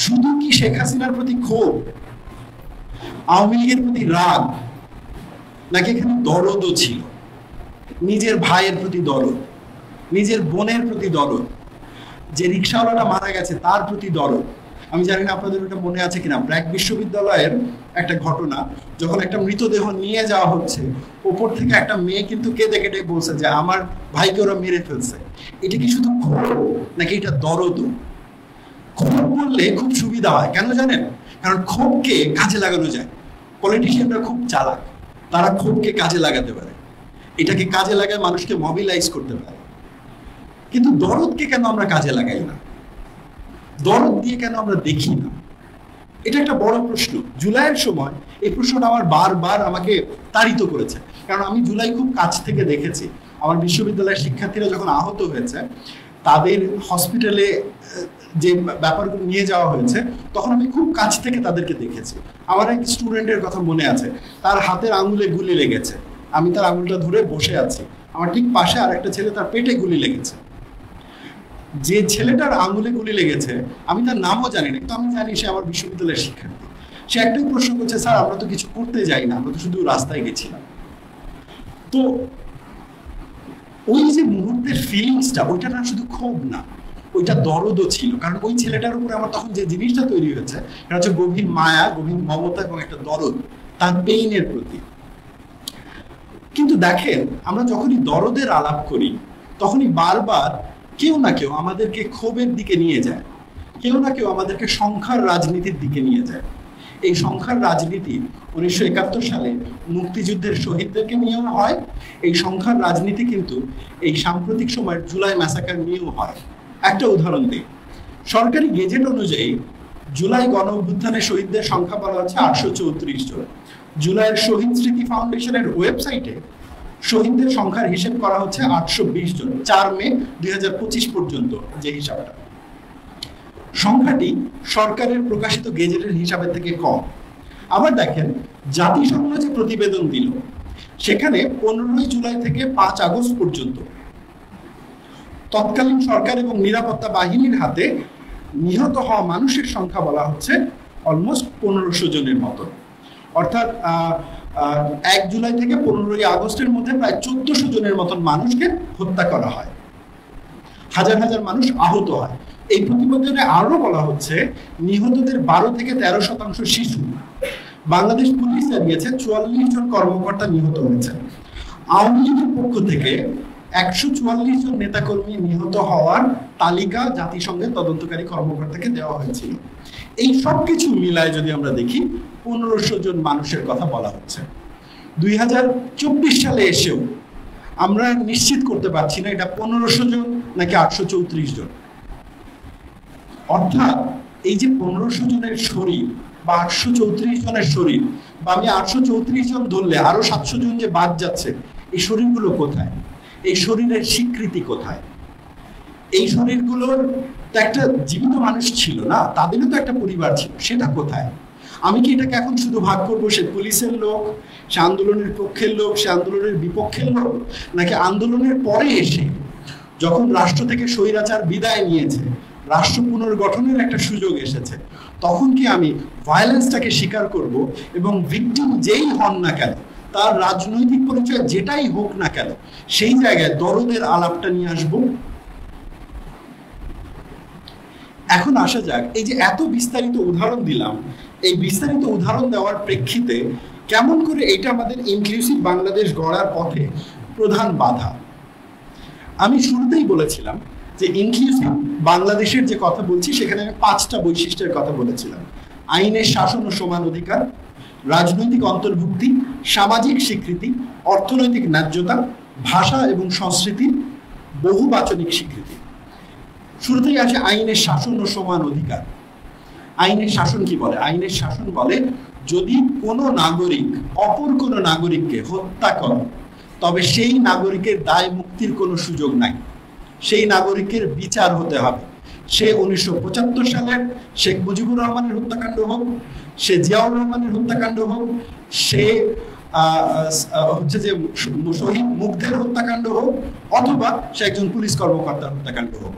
শুধু কি শেখ হাসিনার প্রতি ক্ষোভ, আওয়ামী লীগের প্রতি রাগ, নাকি এখানে দরদও ছিল? নিজের ভাইয়ের প্রতি দরদ, নিজের বোনের প্রতি দরদ, যে রিক্সাওয়ালাটা মারা গেছে তার প্রতি দরদ। আমি জানি না আপনাদের ওটা মনে আছে কিনা, ব্র্যাক বিশ্ববিদ্যালয়ের একটা ঘটনা, যখন একটা মৃতদেহ নিয়ে যাওয়া হচ্ছে, ওপর থেকে একটা মেয়ে কিন্তু কেঁদে কেটে বলছে যে আমার ভাইকে ওরা মেরে ফেলছে। এটা কি শুধু ক্ষোভ নাকি এটা দরদ? ক্ষোভ বললে খুব সুবিধা হয়, কেন জানেন? কারণ ক্ষোভকে কাজে লাগানো যায়। পলিটিশিয়ানরা খুব চালাক, তারা ক্ষোভকে কাজে লাগাতে পারে, এটাকে কাজে লাগায় মানুষকে মোবিলাইজ করতে পারে। কিন্তু দরদকে কেন আমরা কাজে লাগাই না? দরদ দিয়ে কেন আমরা দেখি না? এটা একটা বড় প্রশ্ন। জুলাইয়ের সময় এই প্রশ্নটা আমার বারবার আমাকে তাড়িত করেছে, কারণ আমি জুলাই খুব কাছ থেকে দেখেছি। আমার বিশ্ববিদ্যালয়ের শিক্ষার্থীরা যখন আহত হয়েছে, তাদের হসপিটালে যে ব্যাপারগুলো নিয়ে যাওয়া হয়েছে, তখন আমি খুব কাছ থেকে তাদেরকে দেখেছি। আমার এক স্টুডেন্টের কথা মনে আছে, তার হাতের আঙুলে গুলি লেগেছে, আমি তার আঙুলটা ধরে বসে আছি, আমার ঠিক পাশে আর একটা ছেলে, তার পেটে গুলি লেগেছে। যে ছেলেটার আঙুলে গুলি লেগেছে আমি তার নামও জানি না, কিন্তু আমি জানি সে আমার বিশ্ববিদ্যালয়ের শিক্ষার্থী। সে একটাই প্রশ্ন করছে, স্যার আমরা তো কিছু করতে যাই না, আমরা তো শুধু রাস্তায় গেছিলাম। তো ওই যে মুহূর্তের ফিলিংসটা, ওইটা না শুধু ক্ষোভ না, ওইটা দরদও ছিল। কারণ ওই ছেলেটার উপরে আমার তখন যে জিনিসটা তৈরি হয়েছে, এটা হচ্ছে গভীর মায়া, গভীর মমতা এবং একটা দরদ তার পেইনের প্রতি। কিন্তু দেখেন, আমরা যখনই দরদের আলাপ করি, তখনই বারবার কেউ না কেউ আমাদেরকে ক্ষোভের দিকে নিয়ে যায়, কেউ না কেউ আমাদেরকে সংখ্যার রাজনীতির দিকে নিয়ে যায়। এই সংখ্যার রাজনীতি 1971 সালে মুক্তিযুদ্ধের শহীদদেরকে নিয়েও হয়। এই সংখ্যার রাজনীতি কিন্তু এই সাম্প্রতিক সময়ের জুলাই ম্যাসাকার নিয়েও হয়। একটা উদাহরণ দিই, সরকারি গেজেট অনুযায়ী জুলাই গণ অভ্যুত্থানের শহীদদের সংখ্যা বলা হচ্ছে 834 জন। জুলাইয়ের শহীদ স্মৃতি ফাউন্ডেশনের ওয়েবসাইটে শহীদদের সংখ্যার হিসেব করা হচ্ছে 820 জন, 4 মে 2025 পর্যন্ত যে হিসাবটা। সংখ্যাটি সরকারের প্রকাশিত গেজেটের হিসাবের থেকে কম। আবার দেখেন, জাতিসংঘ যে প্রতিবেদন দিল, সেখানে 15 জুলাই থেকে 5 আগস্ট পর্যন্ত তৎকালীন সরকার এবং নিরাপত্তা বাহিনীর হাতে নিহত হওয়া মানুষের সংখ্যা বলা হচ্ছে অলমোস্ট 1500 জনের মতো। অর্থাৎ 1 জুলাই থেকে 15 আগস্টের মধ্যে প্রায় 1400 জনের মতন মানুষকে হত্যা করা হয়, হাজার হাজার মানুষ আহত হয়। এই প্রতিবেদনে আরো বলা হচ্ছে নিহতদের 12 থেকে 13% শিশু। বাংলাদেশ পুলিশ জানিয়েছে 44 জন কর্মকর্তা নিহত হয়েছে। আওয়ামী লীগের পক্ষ থেকে 144 জন নেতাকর্মী নিহত হওয়ার তালিকা জাতিসংঘের তদন্তকারী কর্মকর্তাকে দেওয়া হয়েছিল। এই সব কিছু মিলায় যদি আমরা দেখি, 1500 জন মানুষের কথা বলা হচ্ছে। 2024 সালে এসেও আমরা নিশ্চিত করতে পারছি না এটা 1500 জন নাকি 834 জন। অর্থাৎ এই যে 1500 জনের শরীর বা 834 জনের শরীর, বা আমি 834 জন ধরলে আরো 700 জন যে বাদ যাচ্ছে, এই শরীরগুলো কোথায়? এই শরীরের স্বীকৃতি কোথায়? এই শরীরগুলোর তো একটা জীবিত মানুষ ছিল না, তাদেরও তো একটা পরিবার ছিল, সেটা কোথায়? আমি কি এটাকে এখন শুধু ভাগ করবো সে পুলিশের লোক, সে আন্দোলনের পক্ষের লোক, সে আন্দোলনের বিপক্ষের লোক, নাকি আন্দোলনের পরে এসে যখন রাষ্ট্র থেকে স্বৈরাচার বিদায় নিয়েছে, রাষ্ট্র পুনর্গঠনের একটা সুযোগ এসেছে, তখন কি আমি ভায়োলেন্সটাকে স্বীকার করব এবং ভিকটিম যেই হন না কেন, তার রাজনৈতিক পরিচয় যেটাই হোক না কেন, সেই জায়গায় দরদের আলাপটা নিয়ে আসবো? এখন আসা যাক, এই যে এত বিস্তারিত উদাহরণ দিলাম, এই বিস্তারিত উদাহরণ দেওয়ার প্রেক্ষিতে কেমন করে এটা আমাদের ইনক্লুসিভ বাংলাদেশ গড়ার পথে প্রধান বাধা। আমি শুরুতেই বলেছিলাম যে ইনক্লুসিভ বাংলাদেশের যে কথা বলছি সেখানে আমি 5টা বৈশিষ্ট্যের কথা বলেছিলাম: আইনের শাসন ও সমান অধিকার, রাজনৈতিক অন্তর্ভুক্তি, সামাজিক স্বীকৃতি, অর্থনৈতিক ন্যায্যতা, ভাষা এবং সংস্কৃতির বহুবাচনিক স্বীকৃতি। শুরুতেই আসে আইনের শাসন ও সমান অধিকার। আইনের শাসন কি বলে? আইনের শাসন বলে যদি কোনো নাগরিক অপর কোনো নাগরিককে হত্যা করে, তবে সেই নাগরিকের দায় মুক্তির কোনো সুযোগ নাই, সেই নাগরিকের বিচার হতে হবে। সে 1975 সালের শেখ মুজিবুর রহমানের হত্যাকাণ্ড হোক, সে জিয়াউর রহমানের হত্যাকাণ্ড হোক, সে হচ্ছে যে শহীদ মুগ্ধের হত্যাকাণ্ড হোক, অথবা সে একজন পুলিশ কর্মকর্তার হত্যাকাণ্ড হোক।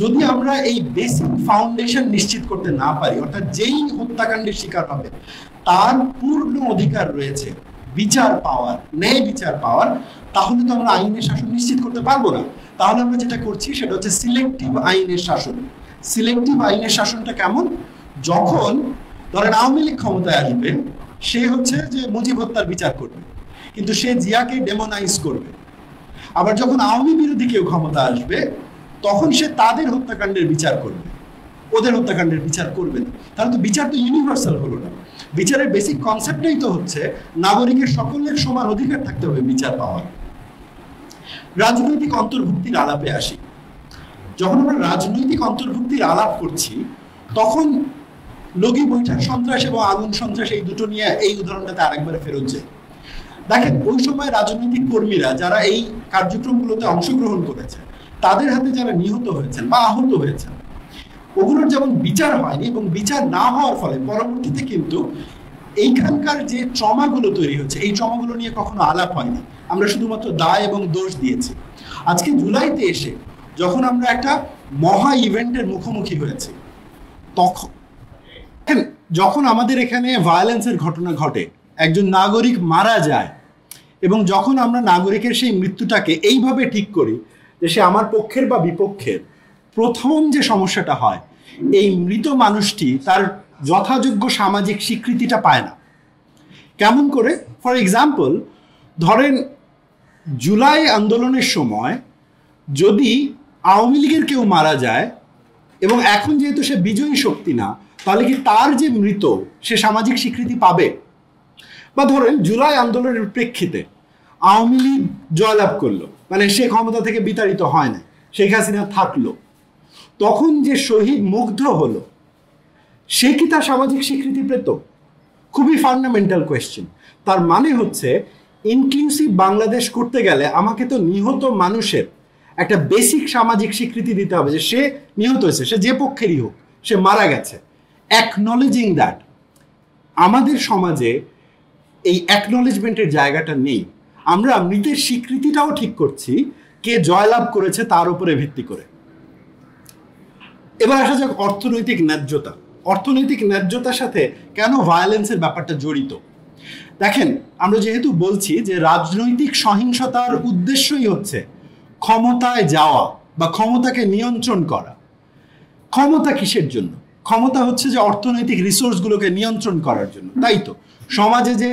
যদি আমরা এই বেসিক ফাউন্ডেশন নিশ্চিত করতে না পারি, অর্থাৎ যেই হত্যাকাণ্ডের শিকার হবে তার পূর্ণ অধিকার রয়েছে বিচার পাওয়ার, ন্যায় বিচার পাওয়ার, তাহলে তো আমরা আইনের শাসন নিশ্চিত করতে পারবো না। তাহলে আমরা যেটা করছি সেটা হচ্ছে সিলেক্টিভ আইনের শাসন। সিলেক্টিভ আইনের শাসনটা কেমন? যখন ধরেন আওয়ামী লীগ ক্ষমতায় আসবে, সে হচ্ছে যে মুজিব হত্যার বিচার করবে, কিন্তু সে জিয়াকে ডেমোনাইজ করবে। আবার যখন আওয়ামী বিরোধী কেউ ক্ষমতা আসবে, তখন সে তাদের হত্যাকাণ্ডের বিচার করবে, ওদের হত্যাকাণ্ডের বিচার করবে না। তাহলে তো বিচার তো ইউনিভার্সাল হলো না। বিচারের বেসিক কনসেপ্টটাই তো হচ্ছে নাগরিকের সকলের সমান অধিকার থাকতে হবে বিচার পাওয়ার। রাজনৈতিক অন্তর্ভুক্তির আলাপে আসি। যখন আমরা রাজনৈতিক অন্তর্ভুক্তির আলাপ করছি, তখন লগি বৈঠক সন্ত্রাস এবং আগুন সন্ত্রাস, এই দুটো নিয়ে এই উদাহরণটাতে আরেকবারে ফেরত যায়। দেখেন, ওই সময় রাজনৈতিক কর্মীরা যারা এই কার্যক্রমগুলোতে অংশগ্রহণ করেছে, তাদের হাতে যারা নিহত হয়েছেন বা আহত হয়েছেন, ওগুলোর যেমন বিচার হয়নি, এবং বিচার না হওয়ার ফলে পরবর্তীতে কিন্তু এইখানকার যে ট্রমাগুলো তৈরি হচ্ছে, এই ট্রমাগুলো নিয়ে কখনো আলাপ হয়নি। আমরা শুধুমাত্র দায় এবং দোষ দিয়েছি। আজকে জুলাইতে এসে যখন আমরা একটা মহা ইভেন্টের মুখোমুখি হয়েছি, তখন যখন আমাদের এখানে ভায়োলেন্সের ঘটনা ঘটে, একজন নাগরিক মারা যায়, এবং যখন আমরা নাগরিকের সেই মৃত্যুটাকে এইভাবে ঠিক করি যে সে আমার পক্ষের বা বিপক্ষের, প্রথম যে সমস্যাটা হয়, এই মৃত মানুষটি তার যথাযোগ্য সামাজিক স্বীকৃতিটা পায় না। কেমন করে? ফর এক্সাম্পল, ধরেন জুলাই আন্দোলনের সময় যদি আওয়ামী লীগের কেউ মারা যায়, এবং এখন যেহেতু সে বিজয়ী শক্তি না, তাহলে কি তার যে মৃত সে সামাজিক স্বীকৃতি পাবে? বা ধরেন জুলাই আন্দোলনের প্রেক্ষিতে আওয়ামী লীগ জয়লাভ করলো, মানে সে ক্ষমতা থেকে বিতাড়িত হয় না, শেখ হাসিনা থাকলো, তখন যে শহীদ মুগ্ধ হলো, সে কি তার সামাজিক স্বীকৃতি পেত? খুবই ফান্ডামেন্টাল কোয়েশ্চেন। তার মানে হচ্ছে ইনক্লুসিভ বাংলাদেশ করতে গেলে আমাকে তো নিহত মানুষের একটা বেসিক সামাজিক স্বীকৃতি দিতে হবে যে সে নিহত হয়েছে, সে যে পক্ষেরই হোক, সে মারা গেছে। অ্যাকনলেজিং দ্যাট, আমাদের সমাজে এই অ্যাকনলেজমেন্টের জায়গাটা নেই। আমরা মৃতের স্বীকৃতিটাও ঠিক করছি কে জয়লাভ করেছে তার উপরে ভিত্তি করে। এবার আসা যাক অর্থনৈতিক ন্যায্যতা। অর্থনৈতিক ন্যায্যতার সাথে কেন ভায়োলেন্সের ব্যাপারটা জড়িত? দেখেন, আমরা যেহেতু বলছি যে রাজনৈতিক সহিংসতার উদ্দেশ্যই হচ্ছে ক্ষমতায় যাওয়া বা ক্ষমতাকে নিয়ন্ত্রণ করা। ক্ষমতা কিসের জন্য? ক্ষমতা হচ্ছে যে অর্থনৈতিক রিসোর্সগুলোকে নিয়ন্ত্রণ করার জন্য, তাই তো? সমাজে যে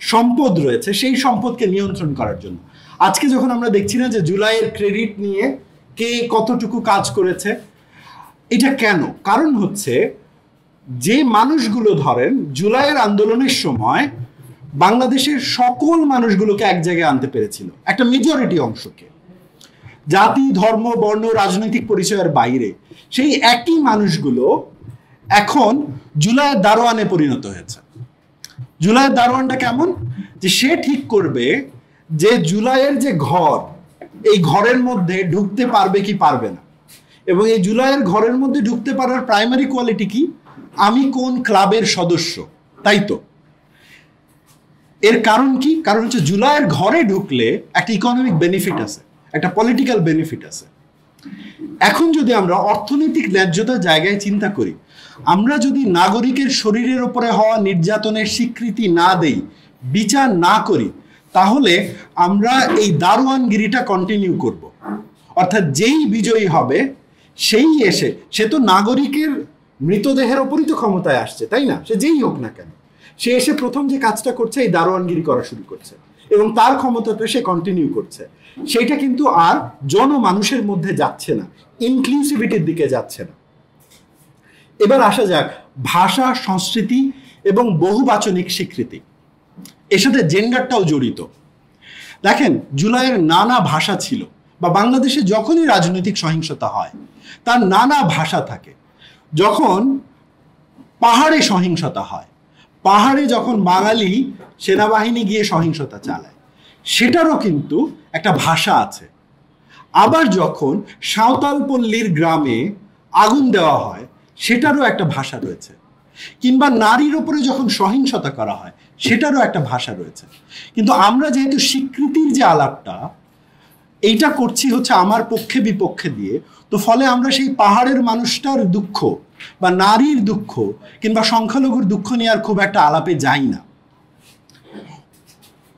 সম্পদ রয়েছে সেই সম্পদকে নিয়ন্ত্রণ করার জন্য। আজকে যখন আমরা দেখছি না যে জুলাইয়ের ক্রেডিট নিয়ে কে কতটুকু কাজ করেছে, এটা কেন? কারণ হচ্ছে যে মানুষগুলো ধরেন জুলাইয়ের আন্দোলনের সময় বাংলাদেশের সকল মানুষগুলোকে এক জায়গায় আনতে পেরেছিল, একটা মেজরিটি অংশকে, জাতি, ধর্ম, বর্ণ, রাজনৈতিক পরিচয়ের বাইরে সেই একই মানুষগুলো এখন জুলাইয়ের দারোয়ানে পরিণত হয়েছে। জুলাইয়ের দারোয়ানটা কেমন, যে সে ঠিক করবে যে জুলাইয়ের যে ঘর, এই ঘরের মধ্যে ঢুকতে পারবে কি পারবে না, এবং এই জুলাইয়ের ঘরের মধ্যে ঢুকতে পারার প্রাইমারি কোয়ালিটি কি, আমি কোন ক্লাবের সদস্য, তাই তো। এর কারণ কি, কারণ হচ্ছে জুলাইয়ের ঘরে ঢুকলে একটা ইকোনমিক বেনিফিট আছে, একটা পলিটিক্যাল বেনিফিট আছে। এখন যদি আমরা অর্থনৈতিক ন্যায্যতার জায়গায় চিন্তা করি, আমরা যদি নাগরিকের শরীরের উপরে হওয়া নির্যাতনের স্বীকৃতি না দেই, বিচার না করি, তাহলে আমরা এই দারোয়ানগিরিটা কন্টিনিউ করব। অর্থাৎ যেই বিজয়ী হবে সেই এসে, সে তো নাগরিকের মৃতদেহের ওপরই তো ক্ষমতায় আসছে, তাই না, সে যেই হোক না কেন, সে এসে প্রথম যে কাজটা করছে এই দারোয়ানগিরি করা শুরু করছে এবং তার ক্ষমতাতে সে কন্টিনিউ করছে। সেইটা কিন্তু আর জনমানুষের মধ্যে যাচ্ছে না, ইনক্লুসিভিটির দিকে যাচ্ছে না। এবার আসা যাক ভাষা, সংস্কৃতি এবং বহুবাচনিক স্বীকৃতি, এর সাথে জেন্ডারটাও জড়িত। দেখেন, জুলাইয়ের নানা ভাষা ছিল, বা বাংলাদেশে যখনই রাজনৈতিক সহিংসতা হয় তার নানা ভাষা থাকে। যখন পাহাড়ে সহিংসতা হয়, পাহাড়ে যখন বাঙালি সেনাবাহিনী গিয়ে সহিংসতা চালায়, সেটারও কিন্তু একটা ভাষা আছে। আবার যখন সাঁওতালপল্লীর গ্রামে আগুন দেওয়া হয়, সেটারও একটা ভাষা রয়েছে। কিংবা নারীর ওপরে যখন সহিংসতা করা হয়, সেটারও একটা ভাষা রয়েছে। কিন্তু আমরা যেহেতু স্বীকৃতির যে আলাপটা এইটা করছি হচ্ছে আমার পক্ষে বিপক্ষে দিয়ে, তো ফলে আমরা সেই পাহাড়ের মানুষটার দুঃখ বা নারীর দুঃখ কিংবা সংখ্যালঘুর দুঃখ নিয়ে আর খুব একটা আলাপে যাই না।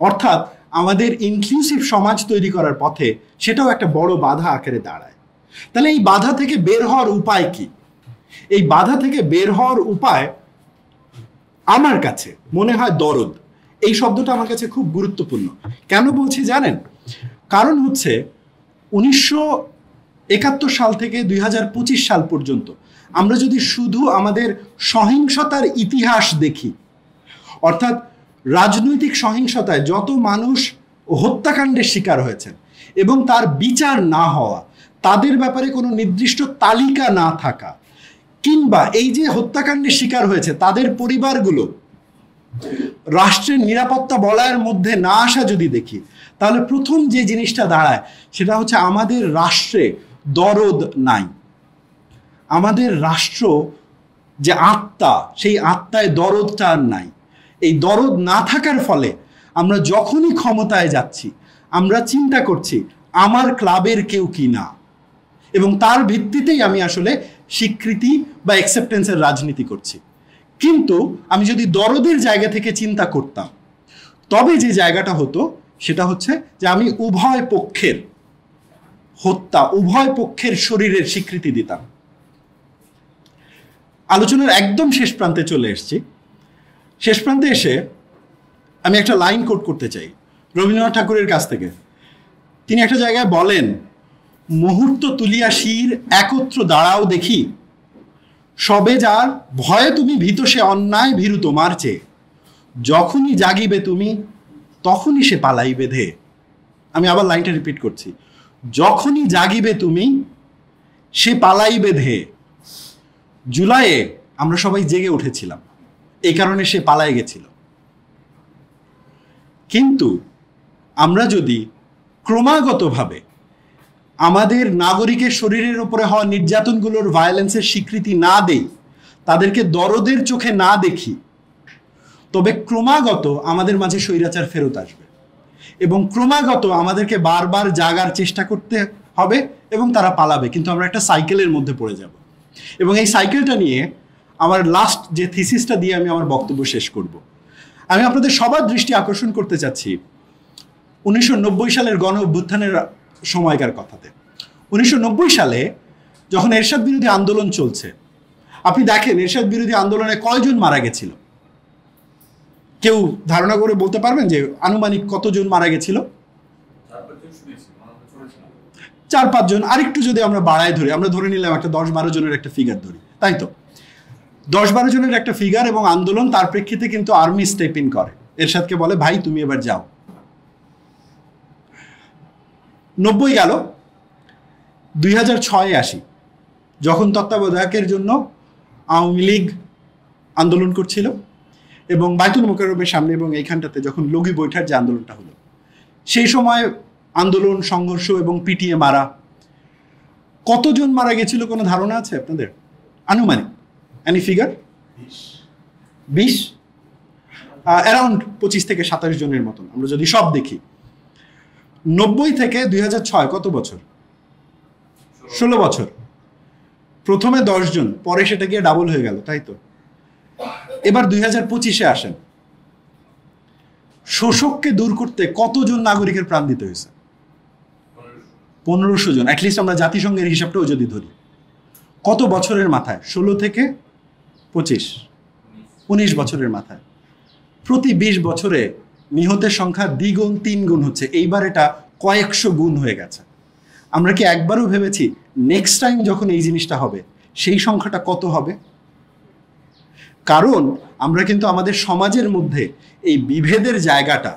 অর্থাৎ আমাদের ইনক্লুসিভ সমাজ তৈরি করার পথে সেটাও একটা বড় বাধা আকারে দাঁড়ায়। তাহলে এই বাধা থেকে বের হওয়ার উপায় কি? এই বাধা থেকে বের হওয়ার উপায় আমার কাছে মনে হয় দরদ। এই শব্দটা আমার কাছে খুব গুরুত্বপূর্ণ। কেন বলছি জানেন? কারণ হচ্ছে 1971 সাল থেকে 2025 সাল পর্যন্ত আমরা যদি শুধু আমাদের সহিংসতার ইতিহাস দেখি, অর্থাৎ রাজনৈতিক সহিংসতায় যত মানুষ হত্যাকাণ্ডের শিকার হয়েছেন এবং তার বিচার না হওয়া, তাদের ব্যাপারে কোনো নির্দিষ্ট তালিকা না থাকা, কিংবা এই যে হত্যাকাণ্ডের শিকার হয়েছে তাদের পরিবারগুলো রাষ্ট্রের নিরাপত্তা বলয়ের মধ্যে না আসা যদি দেখি, তাহলে প্রথম যে জিনিসটা দাঁড়ায় সেটা হচ্ছে আমাদের রাষ্ট্রে দরদ নাই। আমাদের রাষ্ট্র যে আত্মা, সেই আত্মায় দরদটা আর নাই। এই দরদ না থাকার ফলে আমরা যখনই ক্ষমতায় যাচ্ছি আমরা চিন্তা করছি আমার ক্লাবের কেউ কি না, এবং তার ভিত্তিতেই আমি আসলে স্বীকৃতি বা অ্যাকসেপ্টেন্সের রাজনীতি করছি। কিন্তু আমি যদি দরদের জায়গা থেকে চিন্তা করতাম, তবে যে জায়গাটা হতো সেটা হচ্ছে যে আমি উভয় পক্ষের হত্যা, উভয় পক্ষের শরীরের স্বীকৃতি দিতাম। আলোচনার একদম শেষ প্রান্তে চলে এসেছি। শেষ প্রান্তে এসে আমি একটা লাইন কোট করতে চাই রবীন্দ্রনাথ ঠাকুরের কাছ থেকে। তিনি একটা জায়গায় বলেন, মুহূর্ত তুলিয়া শির একত্র দাঁড়াও দেখি, সবে যার ভয়ে তুমি ভীত সে অন্যায় ভীরু তোমার চেয়ে, যখনই জাগিবে তুমি তখনই সে পালাইবে ধে। আমি আবার লাইনটা রিপিট করছি, যখনই জাগিবে তুমি সে পালাইবে ধে। জুলাইয়ে আমরা সবাই জেগে উঠেছিলাম, এই কারণে সে পালায় গেছিল। কিন্তু আমরা যদি ক্রমাগতভাবে আমাদের নাগরিকের শরীরের উপরে হওয়া নির্যাতনগুলোর ভায়োলেন্সের স্বীকৃতি না দেই, তাদেরকে দরদের চোখে না দেখি, তবে ক্রমাগত আমাদের মাঝে স্বৈরাচার ফেরত আসবে এবং ক্রমাগত আমাদেরকে বারবার জাগার চেষ্টা করতে হবে এবং তারা পালাবে। কিন্তু আমরা একটা সাইকেলের মধ্যে পড়ে যাব। এবং এই সাইকেলটা নিয়ে আমার লাস্ট যে থিসিসটা দিয়ে আমি আমার বক্তব্য শেষ করব, আমি আপনাদের সবার দৃষ্টি আকর্ষণ করতে চাচ্ছি 1990 সালের গণ অভ্যুত্থানের সময়কার কথাতে। 1990 সালে যখন এরশাদ বিরোধী আন্দোলন চলছে, আপনি দেখেন এরশাদ বিরোধী আন্দোলনে কয়জন মারা গেছিল? কেউ ধারণা করে বলতে পারবেন যে আনুমানিক কতজন মারা গেছিল? 4-5 জন। আরেকটু যদি আমরা বাড়ায় ধরি, আমরা ধরে নিলাম একটা 10-12 জনের একটা ফিগার ধরি, তাই তো? 10-12 জনের একটা ফিগার এবং আন্দোলন, তার প্রেক্ষিতে কিন্তু আর্মি স্টেপ ইন করে, এরশাদকে বলে ভাই তুমি এবার যাও। 90 গেল, 2006-এ আসি, যখন তত্ত্বাবধায়কের জন্য আওয়ামী লীগ আন্দোলন করছিল এবং বায়তুল মোকাররমের সামনে এবং এইখানটাতে যখন লগি বৈঠার যে আন্দোলনটা হলো, সেই সময় আন্দোলন, সংঘর্ষ এবং পিটিয়ে মারা, কতজন মারা গেছিল কোনো ধারণা আছে আপনাদের? আনুমানিক এনি ফিগার? 20, অ্যারাউন্ড 25 থেকে 27 জনের মতন আমরা যদি সব দেখি। 90 থেকে 2006 কত বছর? 16 বছর। প্রথমে 10 জন, পরে সেটা গিয়ে ডাবল হয়ে গেল, তাই তো? এবার 2025-এ আসেন, শোষককে দূর করতে কতজন নাগরিকের প্রাণ দিতে হয়েছে? 1500 জন। অ্যাটলিস্ট আমরা জাতিসংঘের হিসাবটাও যদি ধরি, কত বছরের মাথায়? 16 থেকে 25, 19 বছরের মাথায়। প্রতি 20 বছরে নিহতের সংখ্যা দ্বিগুণ 3 গুণ হচ্ছে। এইবার এটা কয়েকশো গুণ হয়ে গেছে। আমরা কি একবারও ভেবেছি নেক্সট টাইম যখন এই জিনিসটা হবে সেই সংখ্যাটা কত হবে? কারণ আমরা কিন্তু আমাদের সমাজের মধ্যে এই বিভেদের জায়গাটা,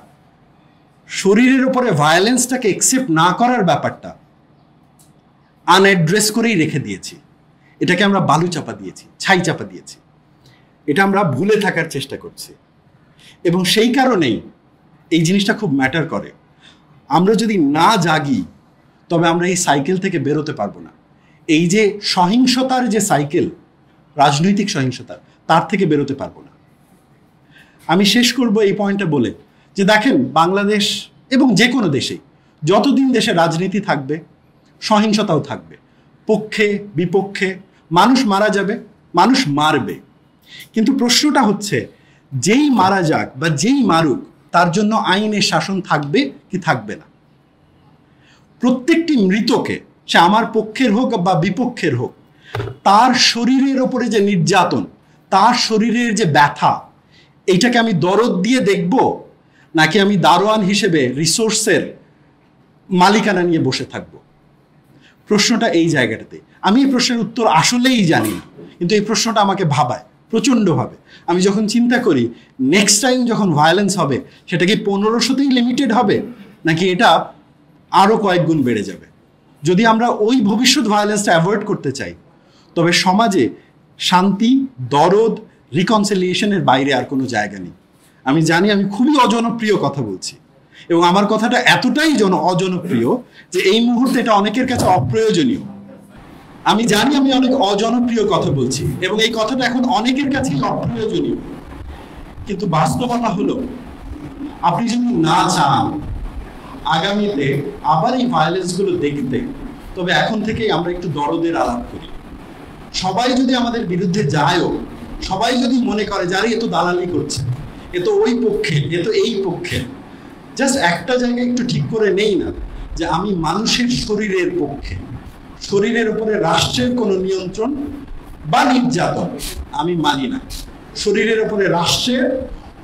শরীরের উপরে ভায়োলেন্সটাকে একসেপ্ট না করার ব্যাপারটা আনঅ্যাড্রেস করেই রেখে দিয়েছি। এটাকে আমরা বালু চাপা দিয়েছি, ছাই চাপা দিয়েছি। এটা আমরা ভুলে থাকার চেষ্টা করছি এবং সেই কারণেই এই জিনিসটা খুব ম্যাটার করে। আমরা যদি না জাগি তবে আমরা এই সাইকেল থেকে বেরোতে পারবো না। এই যে সহিংসতার যে সাইকেল, রাজনৈতিক সহিংসতার, তার থেকে বেরোতে পারবো না। আমি শেষ করব এই পয়েন্টটা বলে যে দেখেন, বাংলাদেশ এবং যে কোনো দেশেই যতদিন দেশে রাজনীতি থাকবে সহিংসতাও থাকবে। পক্ষে বিপক্ষে মানুষ মারা যাবে, মানুষ মারবে। কিন্তু প্রশ্নটা হচ্ছে, যেই মারা যাক বা যেই মারুক তার জন্য আইনের শাসন থাকবে কি থাকবে না? প্রত্যেকটি মৃতকে, সে আমার পক্ষের হোক বা বিপক্ষের হোক, তার শরীরের ওপরে যে নির্যাতন, তার শরীরের যে ব্যথা, এইটাকে আমি দরদ দিয়ে দেখব নাকি আমি দারোয়ান হিসেবে রিসোর্সের মালিকানা নিয়ে বসে থাকব? প্রশ্নটা এই জায়গাটাতে। আমি এই প্রশ্নের উত্তর আসলেই জানি না, কিন্তু এই প্রশ্নটা আমাকে ভাবায় প্রচণ্ডভাবে। আমি যখন চিন্তা করি নেক্সট টাইম যখন ভায়োলেন্স হবে সেটা কি 1500তেই লিমিটেড হবে নাকি এটা আরও কয়েক গুণ বেড়ে যাবে? যদি আমরা ওই ভবিষ্যৎ ভায়োলেন্সটা অ্যাভয়েড করতে চাই তবে সমাজে শান্তি, দরদ, রিকনসিলিয়েশনের বাইরে আর কোনো জায়গা নেই। আমি জানি আমি খুবই অজনপ্রিয় কথা বলছি এবং আমার কথাটা এতটাই অজনপ্রিয় যে এই মুহূর্তে এটা অনেকের কাছে অপ্রয়োজনীয়। আমি জানি আমি অনেক অজনপ্রিয় কথা বলছি এবং এই কথাটা এখন অনেকের কাছেই অপ্রয়োজনীয়, কিন্তু বাস্তবতা হলো আপনি যদি না চান আগামীতে আবার এই ভায়োলেন্সগুলো দেখতে, তবে এখন থেকেই আমরা একটু দরদের আলাপ করি। সবাই যদি আমাদের বিরুদ্ধে যায়ও, সবাই যদি মনে করে যে আরে এ তো দালালি করছে, এ তো ওই পক্ষে, এ তো এই পক্ষে, জাস্ট একটা জায়গায় একটু ঠিক করে নেই না যে আমি মানুষের শরীরের পক্ষে। শরীরের উপরে রাষ্ট্রের কোনো নিয়ন্ত্রণ বা নির্যাতন আমি মানি না। শরীরের উপরে রাষ্ট্রের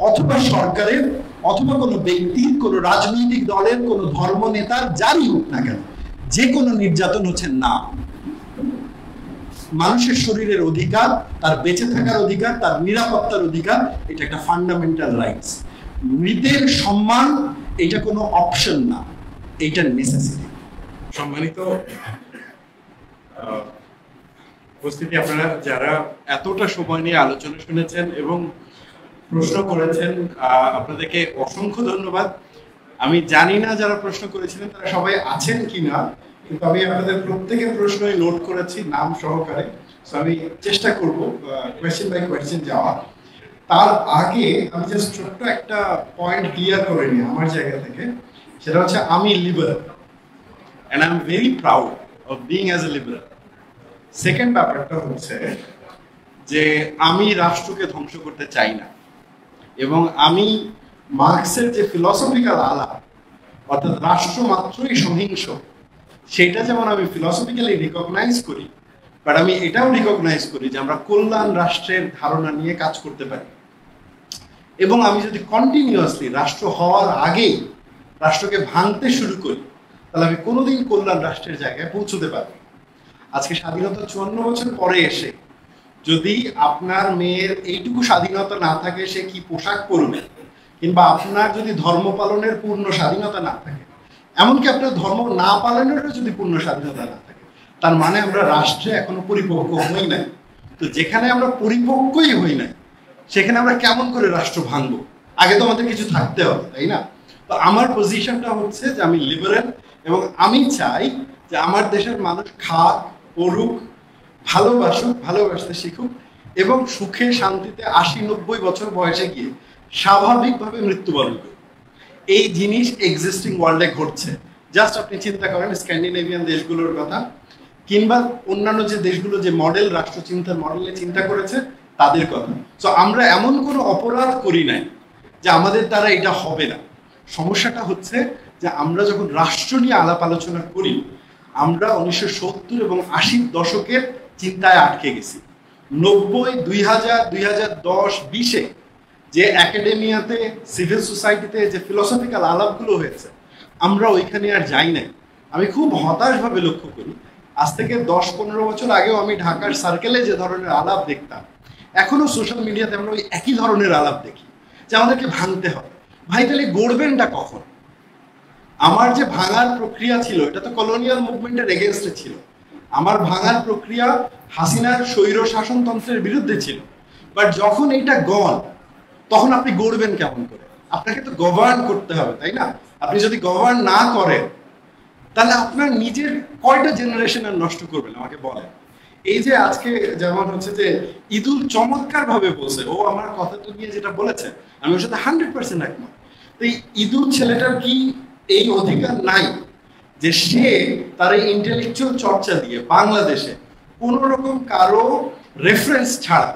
অথবা সরকারের অথবা কোনো ব্যক্তির, কোনো রাজনৈতিক দলের, কোনো ধর্ম নেতার, যারই হোক না কেন, যে কোনো নির্যাতন হচ্ছে না। মানুষের শরীরের অধিকার, তার বেঁচে থাকার অধিকার, তার নিরাপত্তার অধিকার, এটা একটা ফান্ডামেন্টাল রাইটস। মৃতের সম্মান এটা কোনো অপশন না, এইটা নেসেসিটি। সম্মানিত উপস্থিতি, আপনারা যারা এতটা সময় নিয়ে আলোচনা শুনেছেন এবং প্রশ্ন করেছেন, আপনাদেরকে অসংখ্য ধন্যবাদ। আমি জানি না যারা প্রশ্ন করেছিলেন তারা সবাই আছেন কিনা, কিন্তু আমি আপনাদের প্রত্যেকের প্রশ্নই নোট করেছি নাম সহকারে। সো আমি চেষ্টা করব কোয়েশ্চেন বাই কোয়েশ্চেন যাওয়া। তার আগে আমি জাস্ট ছোট্ট একটা পয়েন্ট ক্লিয়ার করে নিই আমার জায়গা থেকে। সেটা হচ্ছে আমি liberal and I'm very proud of being as a liberal. Second ব্যাপারটা হচ্ছে যে আমি রাষ্ট্রকে ধ্বংস করতে চাই না এবং আমি মার্কসের যে ফিলসফিক্যাল আলাপ, অর্থাৎ রাষ্ট্র মাত্রই সহিংস, সেটা যেমন আমি ফিলসফিক্যালি রিকগনাইজ করি, বাট আমি এটাও রিকগনাইজ করি যে আমরা কল্যাণ রাষ্ট্রের ধারণা নিয়ে কাজ করতে পারি। এবং আমি যদি কন্টিনিউয়াসলি রাষ্ট্র হওয়ার আগেই রাষ্ট্রকে ভাঙতে শুরু করি তাহলে আমি কোনোদিন কল্যাণ রাষ্ট্রের জায়গায় পৌঁছতে পারবো। আজকে স্বাধীনতা 54 বছর পরে এসে যদি আপনার মেয়ের এইটুকু স্বাধীনতা না থাকে সে কি পোশাক পরবে, কিংবা আপনার যদি ধর্ম পালনের পূর্ণ স্বাধীনতা না থাকে, এমনকি আপনার ধর্ম না পালনেরও যদি পূর্ণ স্বাধীনতা না থাকে, তার মানে আমরা রাষ্ট্রে এখনো পরিপক্ক হই নাই। তো যেখানে আমরা পরিপক্কই হই নাই সেখানে আমরা কেমন করে রাষ্ট্র ভাঙবো? আগে তো আমাদের কিছু থাকতে হবে, তাই না? তো আমার পজিশনটা হচ্ছে যে আমি লিবারেল, এবং আমি চাই যে আমার দেশের মানুষ খাক, পড়ুক, ভালোবাসুক, ভালোবাসতে শিখুক, এবং সুখে শান্তিতে 80-90 বছর বয়সে গিয়ে স্বাভাবিকভাবে মৃত্যুবরণ করুক। এই জিনিস এক্সিস্টিং ওয়ার্ল্ডে ঘটছে। জাস্ট আপনি চিন্তা করেন স্ক্যান্ডিনেভিয়ান দেশগুলোর কথা, কিংবা অন্যান্য যে দেশগুলো যে মডেল রাষ্ট্র চিন্তার মডেলে চিন্তা করেছে তাদের কথা। তো আমরা এমন কোনো অপরাধ করি নাই যে আমাদের দ্বারা এটা হবে না। সমস্যাটা হচ্ছে যে আমরা যখন রাষ্ট্র নিয়ে আলাপ আলোচনা করি, আমরা 1970 এবং 80 দশকের চিন্তায় আটকে গেছি। 90, 2000, 2010, 20-এ যে একাডেমিয়াতে, সিভিল সোসাইটিতে যে ফিলোসফিক্যাল আলাপগুলো হয়েছে, আমরা ওইখানে আর যাই নাই। আমি খুব হতাশভাবে লক্ষ্য করি, আজ থেকে 10-15 বছর আগেও আমি ঢাকার সার্কেলে যে ধরনের আলাপ দেখতাম, এখনো সোশ্যাল মিডিয়াতে আমরা ওই একই ধরনের আলাপ দেখি যে আমাদেরকে ভাঙতে হবে। ভাই তাহলে গড়বেনটা কখন? আমার যে ভাঙার প্রক্রিয়া ছিল এটা তো কলোনিয়াল মুভমেন্টের এগেনস্টে ছিল। আমার ভাঙার প্রক্রিয়া হাসিনার স্বৈর শাসনতন্ত্রের বিরুদ্ধে ছিল। বাট যখন এইটা গল, তখন আপনি গড়বেন কেমন করে? আপনাকে তো গভর্ন করতে হবে, তাই না? আপনি যদি গভর্ন না করেন তাহলে আপনার নিজের কয়টা জেনারেশন আর নষ্ট করবেন আমাকে বলেন। এই যে আজকে যেমন হচ্ছে যে ঈদুল চমৎকার ভাবে বলছে, ও আমার কথাটা নিয়ে যেটা বলেছে আমি ওর সাথে 100% একমত। তো এই ঈদুল ছেলেটার কি এই অধিকার নাই যে সে তার এই ইন্টেলেকচুয়াল চর্চা দিয়ে বাংলাদেশে কোন রকম কারো রেফারেন্স ছাড়া,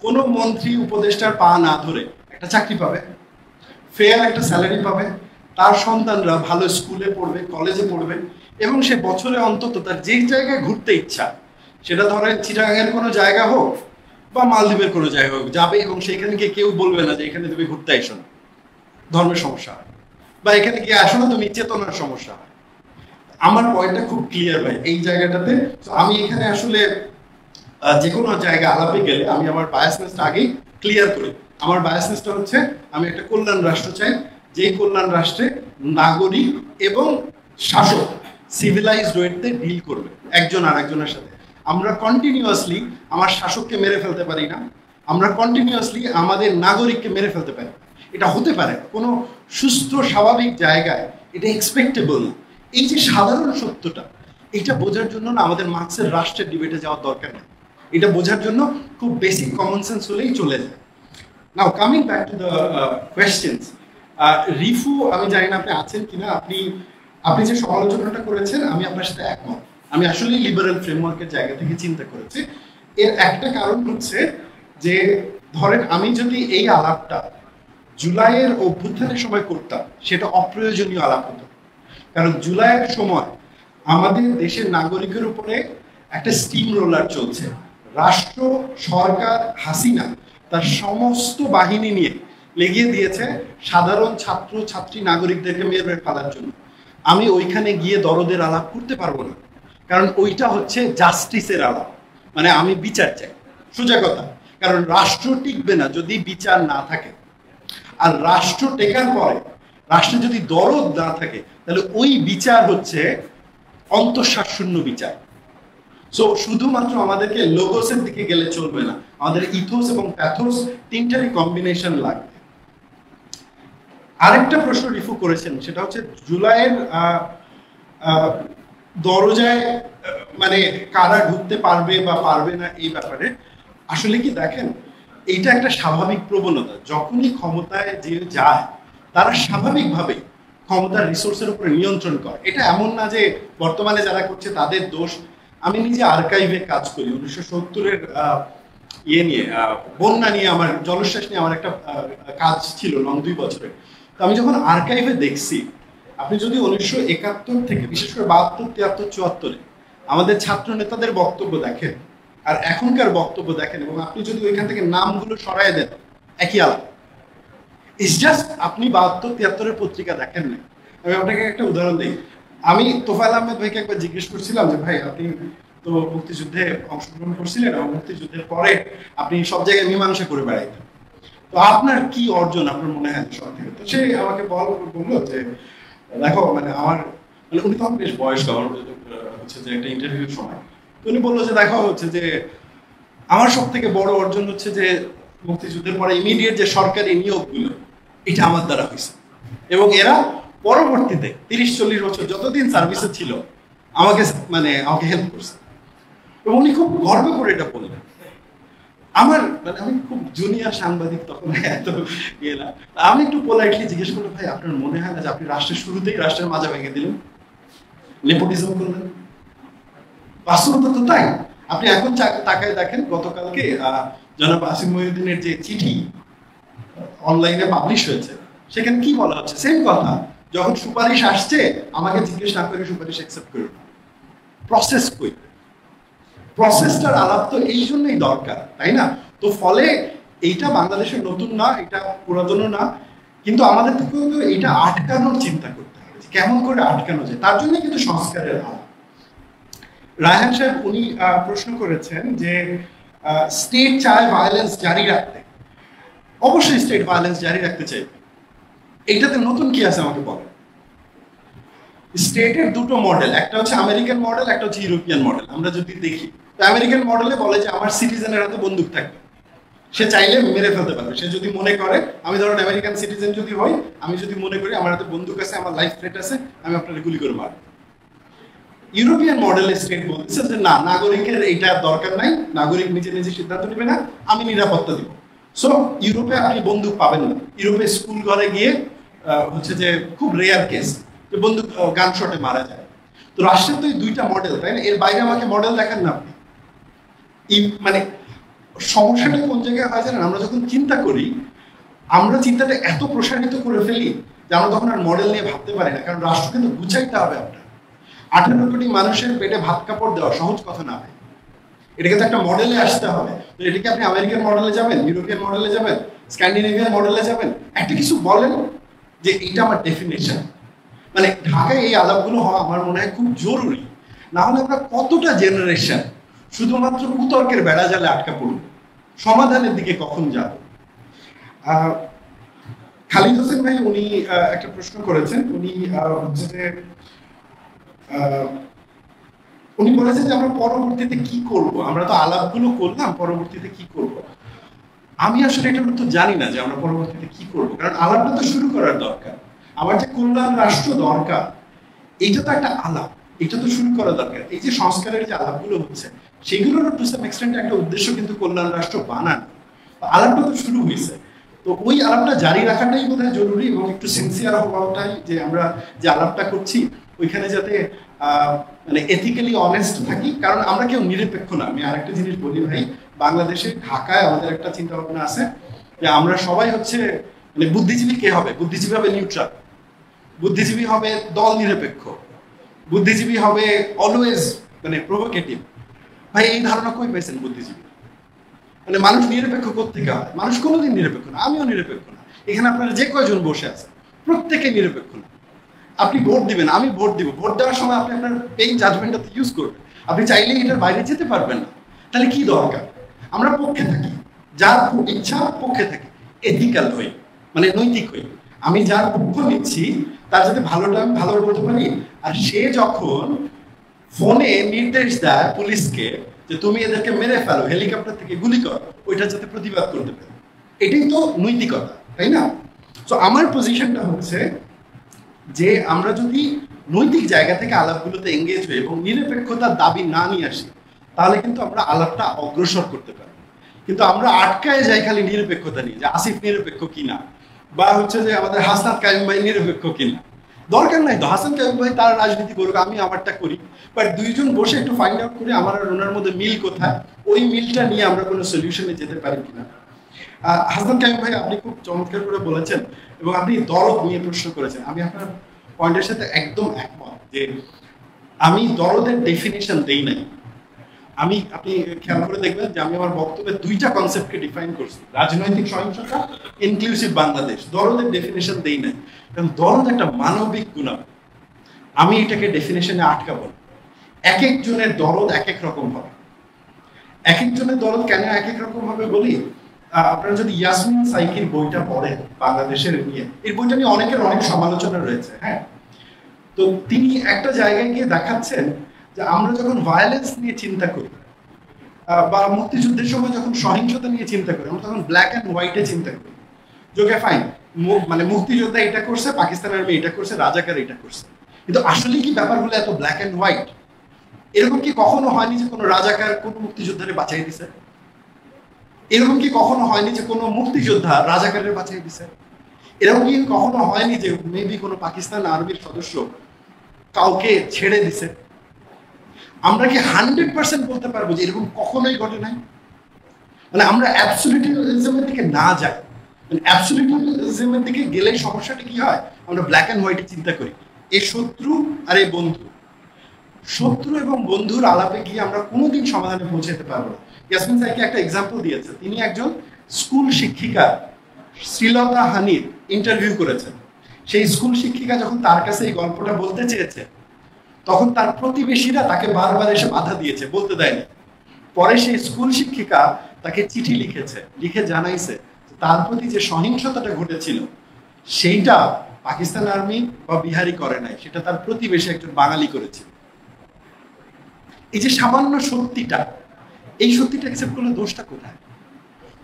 কোনো মন্ত্রী উপদেষ্টার পা না ধরে একটা চাকরি পাবে, ফেয়ার একটা স্যালারি পাবে, তার সন্তানরা ভালো স্কুলে পড়বে, কলেজে পড়বে, এবং সে বছরে অন্তত তার যেই জায়গায় ঘুরতে ইচ্ছা, সেটা ধরেন চিটাগাংয়ের কোনো জায়গা হোক বা মালদ্বীপের কোনো জায়গা হোক, যাবে এবং সেইখানে গিয়ে কেউ বলবে না যে এখানে তুমি ঘুরতে এসো না, ধর্মের সমস্যা হয়, বা এখানে গিয়ে আসো না তুমি চেতনার সমস্যা হয়। আমার পয়েন্টটা খুব ক্লিয়ার ভাই এই জায়গাটাতে। আমি এখানে আসলে যে কোনো জায়গায় আলাপে গেলে আমি আমার বায়াসনেসটা আগেই ক্লিয়ার করি। আমার বায়াসনেসটা হচ্ছে আমি একটা কল্যাণ রাষ্ট্র চাই, যেই কল্যাণ রাষ্ট্রে নাগরিক এবং শাসক সিভিলাইজড ওয়েতে ডিল করবে একজন আর একজনের সাথে। আমরা কন্টিনিউয়াসলি আমার শাসককে মেরে ফেলতে পারি না, আমরা কন্টিনিউয়াসলি আমাদের নাগরিককে মেরে ফেলতে পারি। এটা হতে পারে কোনো সুস্থ স্বাভাবিক জায়গায়, এটা এক্সপেক্টেবল না। এই যে সাধারণ সত্যটা, এটা বোঝার জন্য না আমাদের মার্কসের রাষ্ট্রের ডিবেটে যাওয়ার দরকার নেই। এটা বোঝার জন্য খুব বেসিক কমন সেন্স হলেই চলে যায়। Now coming back to the questions, Rifu, আমি জানি না আপনি আছেন কিনা, আপনি যে সমালোচনাটা করেছেন আমি আপনার সাথে একমত। আমি আসলে লিবারেল ফ্রেমওয়ার্কের জায়গা থেকে চিন্তা করেছি। এর একটা কারণ হচ্ছে যে ধরেন আমি যদি এই আলাপটা জুলাইয়ের অভ্যুত্থানের সময় করতাম, সেটা অপ্রয়োজনীয় আলাপ হতো। কারণ জুলাইয়ের সময় আমাদের দেশের নাগরিকের উপরে একটা স্টিম রোলার চলছে। রাষ্ট্র, সরকার, হাসিনা তার সমস্ত বাহিনী নিয়ে লেগিয়ে দিয়েছে সাধারণ ছাত্র ছাত্রী নাগরিকদেরকে মেরে ফেলার জন্য। আমি ওইখানে গিয়ে দরদের আলাপ করতে পারবো না, কারণ ওইটা হচ্ছে জাস্টিসের আলাপ, মানে আমি বিচার চাই, সোজা কথা। কারণ রাষ্ট্র টিকবে না যদি বিচার না থাকে, আর রাষ্ট্র টেকার পরে রাষ্ট্রে যদি দরদ না থাকে তাহলে ওই বিচার হচ্ছে অন্তঃশ্বাসশূন্য বিচার। সো শুধুমাত্র আমাদেরকে লোগোসের দিকে গেলে চলবে না, আমাদের ইথোস এবং প্যাথোস তিনটারই কম্বিনেশন লাগবে। আরেকটা প্রশ্ন রিফু করেছেন, সেটা হচ্ছে জুলাইয়ের দরজায় মানে কারা ঢুকতে পারবে বা পারবে না এই ব্যাপারে। আসলে কি দেখেন, এইটা একটা স্বাভাবিক প্রবণতা। যখনই ক্ষমতায় যে যায় তারা স্বাভাবিকভাবে ক্ষমতার রিসোর্সের উপরে নিয়ন্ত্রণ করে। এটা এমন না যে বর্তমানে যারা করছে তাদের দোষ। আমি নিজে আর্কাইভে কাজ করি, 1970-এর নিয়ে বন্যা নিয়ে আমার জলোচ্ছ্বাস নিয়ে আমার একটা কাজ ছিল 9-2 বছরের। তো আমি যখন আর্কাইভে দেখছি, আপনি যদি 1971 থেকে বিশেষ করে 72, 73, 74-এ আমাদের ছাত্র নেতাদের বক্তব্য দেখেন আর এখনকার বক্তব্য দেখেন, এবং আপনি যদি ওইখান থেকে নামগুলো সরাই দেন, একই আলাদা। ইটস জাস্ট আপনি 72, 73-এর পত্রিকা দেখেন না। আমি আপনাকে একটা উদাহরণ দিই। আমি তোফায়েল আহমেদ ভাইকে একবার জিজ্ঞেস করছিলাম যে ভাই আপনি তো মুক্তিযুদ্ধে অংশগ্রহণ করছিলেন এবং মুক্তিযুদ্ধের পরে আপনি সব জায়গায় মীমাংসা করে বেড়াইতেন, তো আপনার কি অর্জন আপনার মনে হয় সব থেকে? তো সে আমাকে বললো যে দেখো মানে আমার, মানে উনি তখন বেশ বয়স্ক, আমার হচ্ছে যে একটা ইন্টারভিউর সময়। তো উনি বললো যে দেখো হচ্ছে যে আমার সব থেকে বড় অর্জন হচ্ছে যে মুক্তিযুদ্ধের পরে ইমিডিয়েট যে সরকারি নিয়োগগুলো এটা আমার দ্বারা হয়েছে, এবং এরা পরবর্তীতে 30-40 বছর যতদিন সার্ভিসে ছিল আমাকে আমাকে হেল্প করছে, এবং উনি খুব গর্ব করে এটা বললেন। আমার আমি খুব জুনিয়র সাংবাদিক তখন, এত ইয়ে না, আমি একটু পোলাইটলি জিজ্ঞেস করলাম, ভাই আপনার মনে হয় না যে আপনি রাষ্ট্রের শুরুতেই রাষ্ট্রের মাজা ভেঙে দিলেন, নেপোটিজম করলেন? বাস্তবতা তো তাই। আপনি এখন তাকায় দেখেন, গতকালকে জনাব আসিফ মহিউদ্দিনের যে চিঠি অনলাইনে পাবলিশ হয়েছে, সেখানে কি বলা হচ্ছে? সেম কথা, যখন সুপারিশ আসছে আমাকে জিজ্ঞেস না করে সুপারিশ অ্যাকসেপ্ট করো না। প্রসেস কই? প্রসেসটার আলাপ তো এই জন্যই দরকার, তাই না? তো ফলে এইটা বাংলাদেশের নতুন না, এটা পুরাতনও না, কিন্তু আমাদের থেকে এইটা আটকানোর চিন্তা করতে হবে, কেমন করে আটকানো যায়। তার জন্য কিন্তু সংস্কারের আলাপ। রায়হান সাহেব উনি প্রশ্ন করেছেন যে স্টেট চায় ভায়োলেন্স জারি রাখতে। অবশ্যই স্টেট ভায়োলেন্স জারি রাখতে চাইবে, এইটাতে নতুন কি আছে আমাকে বলেন। স্টেটের দুটো মডেল, একটা হচ্ছে আমেরিকান মডেল, একটা হচ্ছে ইউরোপিয়ান মডেল। আমরা যদি দেখি, আমেরিকান মডেলে বলে যে আমার সিটিজেনের হাতে বন্দুক থাকবে, সে চাইলে মেরে ফেলতে পারবে। সে যদি মনে করে, আমি ধরুন আমেরিকান সিটিজেন যদি হই, আমি যদি মনে করি আমার হাতে বন্দুক আছে, আমার লাইফ থ্রেট আছে, আমি আপনাকে গুলি করে মারব। ইউরোপিয়ান মডেলের স্টেট বলছে যে না, নাগরিকের এইটা দরকার নাই, নাগরিক নিজে নিজে সিদ্ধান্ত নেবে না, আমি নিরাপত্তা দিব। সো ইউরোপে আপনি বন্দুক পাবেন না। ইউরোপে স্কুল ঘরে গিয়ে হচ্ছে যে খুব রেয়ার কেস যে বন্দুক গান শটে মারা যায়। তো রাষ্ট্রের তো এই দুইটা মডেল, তাই না? এর বাইরে আমাকে মডেল দেখান না আপনি। সমস্যাটা কোন জায়গায় হয় জানেন? আমরা যখন চিন্তা করি, আমরা চিন্তাটা এত প্রসারিত করে ফেলি যে আমরা তখন আর মডেল নিয়ে ভাবতে পারি না। কারণ রাষ্ট্র কিন্তু বুঝাইতে হবে আপনার। 18 কোটি মানুষের পেটে ভাত কাপড় দেওয়া সহজ কথা না ভাই, এটা কিন্তু একটা মডেলে আসতে হবে। তো এটাকে আপনি আমেরিকান মডেলে যাবেন, ইউরোপিয়ান মডেলে যাবেন, স্ক্যান্ডিনেভিয়ান মডেলে যাবেন, একটা কিছু বলেন যে এইটা আমার ডেফিনেশন। ঢাকায় এই আলাপগুলো হওয়া আমার মনে হয় খুব জরুরি। না হলে আমরা কতটা জেনারেশন শুধুমাত্র কুতর্কের বেড়া জালে আটকা পড়ব, সমাধানের দিকে কখন যাব? খালিদ হোসেন ভাই উনি একটা প্রশ্ন করেছেন। উনি হচ্ছে যে উনি বলেছেন যে আমরা পরবর্তীতে কি করব। আমরা তো আলাপগুলো করলাম, পরবর্তীতে কি করব? আমি আসলে এটার উত্তর জানি না যে আমরা পরবর্তীতে কি করব, কারণ আলাপটা তো শুরু করার দরকার। আমার যে কল্যাণ রাষ্ট্র দরকার, এইটা তো একটা আলাপ, এটা তো শুরু করা দরকার। এই যে সংস্কারের যে আলাপগুলো হচ্ছে, সেগুলোর টু সাম এক্সটেন্ট একটা উদ্দেশ্য কিন্তু কল্যাণ রাষ্ট্র বানানো। আলাপটা তো শুরু হয়েছে, তো ওই আলাপটা জারি রাখাটাই বোধহয় জরুরি, এবং একটু সিনসিয়ার হওয়াটাই, যে আমরা যে আলাপটা করছি ওইখানে যাতে এথিক্যালি অনেস্ট থাকি। কারণ আমরা কেউ নিরপেক্ষ না। আমি আরেকটা জিনিস বলি ভাই, বাংলাদেশে ঢাকায় আমাদের একটা চিন্তা ভাবনা আছে যে আমরা সবাই হচ্ছে বুদ্ধিজীবী কে হবে? বুদ্ধিজীবী হবে নিউট্রাল, বুদ্ধিজীবী হবে দল নিরপেক্ষ, বুদ্ধিজীবী হবে অলওয়েজ প্রভোকেটিভ। ভাই এই ধারণা কই পাইছেন? বুদ্ধিজীবী মানুষ নিরপেক্ষ কোত্থেকে হয়? মানুষ কোনোদিন নিরপেক্ষ না, আমিও নিরপেক্ষ না। এখানে আপনারা যে কয়জন বসে আছে প্রত্যেকে নিরপেক্ষ না। আপনি ভোট দিবেন, আমি ভোট দিব, ভোট দেওয়ার সময় আপনি আপনার পেইং জাজমেন্টটা ইউজ করবেন। আপনি চাইলেই এটার বাইরে যেতে পারবেন না। তাহলে কি দরকার? আমরা পক্ষে থাকি, যার ইচ্ছা পক্ষে থাকি, এথিক্যাল হই, নৈতিক হই। আমি যার পক্ষ নিচ্ছি তার যাতে ভালোটা আমি ভালো বলতে পারি। আর সে যখন ফোনে নির্দেশ দেয় পুলিশকে যে তুমি এদেরকে মেরে ফেলো, হেলিকপ্টার থেকে গুলি করো, ওইটা যাতে প্রতিবাদ করতে পারে, এটাই তো নৈতিকতা, তাই না? তো আমার পজিশনটা হচ্ছে যে আমরা যদি নৈতিক জায়গা থেকে আলাপগুলোতে এঙ্গেজ হই এবং নিরপেক্ষতার দাবি না নিয়ে আসি, তাহলে কিন্তু আমরা আলাপটা অগ্রসর করতে পারি। কিন্তু আমরা আটকায় যাই খালি নিরপেক্ষতা নিয়ে, যে আসিফ নিরপেক্ষ কিনা, বা হচ্ছে যে আমাদের হাসনাত কাইম ভাই নিরপেক্ষ কিনা। দরকার নাই তো, হাসান কাইম ভাই তার রাজনীতি করুক, আমি আমারটা করি। বাট দুইজন বসে একটু ফাইন্ড আউট করে আমার আর ওনার মধ্যে মিল কোথায়, ওই মিলটা নিয়ে আমরা কোনো সলিউশনে যেতে পারি কিনা। হাসান কাইম ভাই আপনি খুব চমৎকার করে বলেছেন, এবং আপনি দরদ নিয়ে প্রশ্ন করেছেন। আমি আপনার পয়েন্টের সাথে একদম একমত যে আমি দরদের ডেফিনেশন দেই নাই। আপনি খেয়াল করে দেখবেন যে আমি আমার বক্তব্যে দুইটা কনসেপ্টকে ডিফাইন করছি, রাজনৈতিক সহিংসতা, ইনক্লুসিভ বাংলাদেশ। দরদের ডেফিনেশন দেই নাই, কারণ দরদ একটা মানবিক গুণাবলী। আমি এটাকে ডেফিনেশনে আটকাবো না। এক একজনের দরদ এক এক রকম হবে। এক একজনের দরদ কেন এক এক রকম হবে বলি, আপনারা যদি ইয়াসমিন সাইকির বইটা পড়েন বাংলাদেশের নিয়ে, এই বইটা নিয়ে অনেকের অনেক সমালোচনা রয়েছে। হ্যাঁ, তো তিনি একটা জায়গায় গিয়ে দেখাচ্ছেন যে আমরা যখন ভায়োলেন্স নিয়ে চিন্তা করি বা মুক্তিযুদ্ধের সময় যখন সহিংসতা নিয়ে চিন্তা করি, আমরা তখন ব্ল্যাক অ্যান্ড হোয়াইটে চিন্তা করি। যোগে ফাইন, মানে মুক্তিযোদ্ধা এটা করছে, পাকিস্তান আর্মি এটা করছে, রাজাকার এটা করছে, কিন্তু আসলে কি ব্যাপারগুলো এত ব্ল্যাক অ্যান্ড হোয়াইট? এরকম কি কখনো হয়নি যে কোনো রাজাকার কোনো মুক্তিযোদ্ধারে বাঁচাই দিছে? এরকম কি কখনো হয়নি যে কোনো মুক্তিযোদ্ধা রাজাকারের বাঁচাই দিছে? এরকম কি কখনো হয়নি যে মেবি কোনো পাকিস্তান আর্মির সদস্য কাউকে ছেড়ে দিছে? আমরা কি 100% বলতে পারবো যে এরকম কখনোই ঘটে নাই? মানে আমরা অ্যাবসলিউটিজমের দিকে না যাই, মানে অ্যাবসলিউটিজমের দিকে গেলে সমস্যাটা কি হয়? আমরা ব্ল্যাক অ্যান্ড হোয়াইটে চিন্তা করি, এ শত্রু আর এ বন্ধু। শত্রু এবং বন্ধুর আলাপে গিয়ে আমরা কোনোদিন সমাধানে পৌঁছাতে পারবো না। ইয়াসমিন সাইকে একটা এক্সাম্পল দিয়েছে, তিনি একজন স্কুল শিক্ষিকা শ্রীলতা হানির ইন্টারভিউ করেছেন। সেই স্কুল শিক্ষিকা যখন তার কাছে এই গল্পটা বলতে চেয়েছে, তখন তার প্রতিবেশীরা তাকে বারবার এসে বাধা দিয়েছে, বলতে দেয়নি। পরে সেই স্কুল শিক্ষিকা তাকে চিঠি লিখেছে, লিখে জানাইছে তার প্রতি যে সহিংসতাটা ঘটেছিল সেইটা পাকিস্তান আর্মি বা বিহারি করে নাই, সেটা তার প্রতিবেশী একজন বাঙালি করেছিল। এই যে সামান্য সত্যিটা, এই সত্যিটা অ্যাকসেপ্ট করলে দোষটা কোথায়?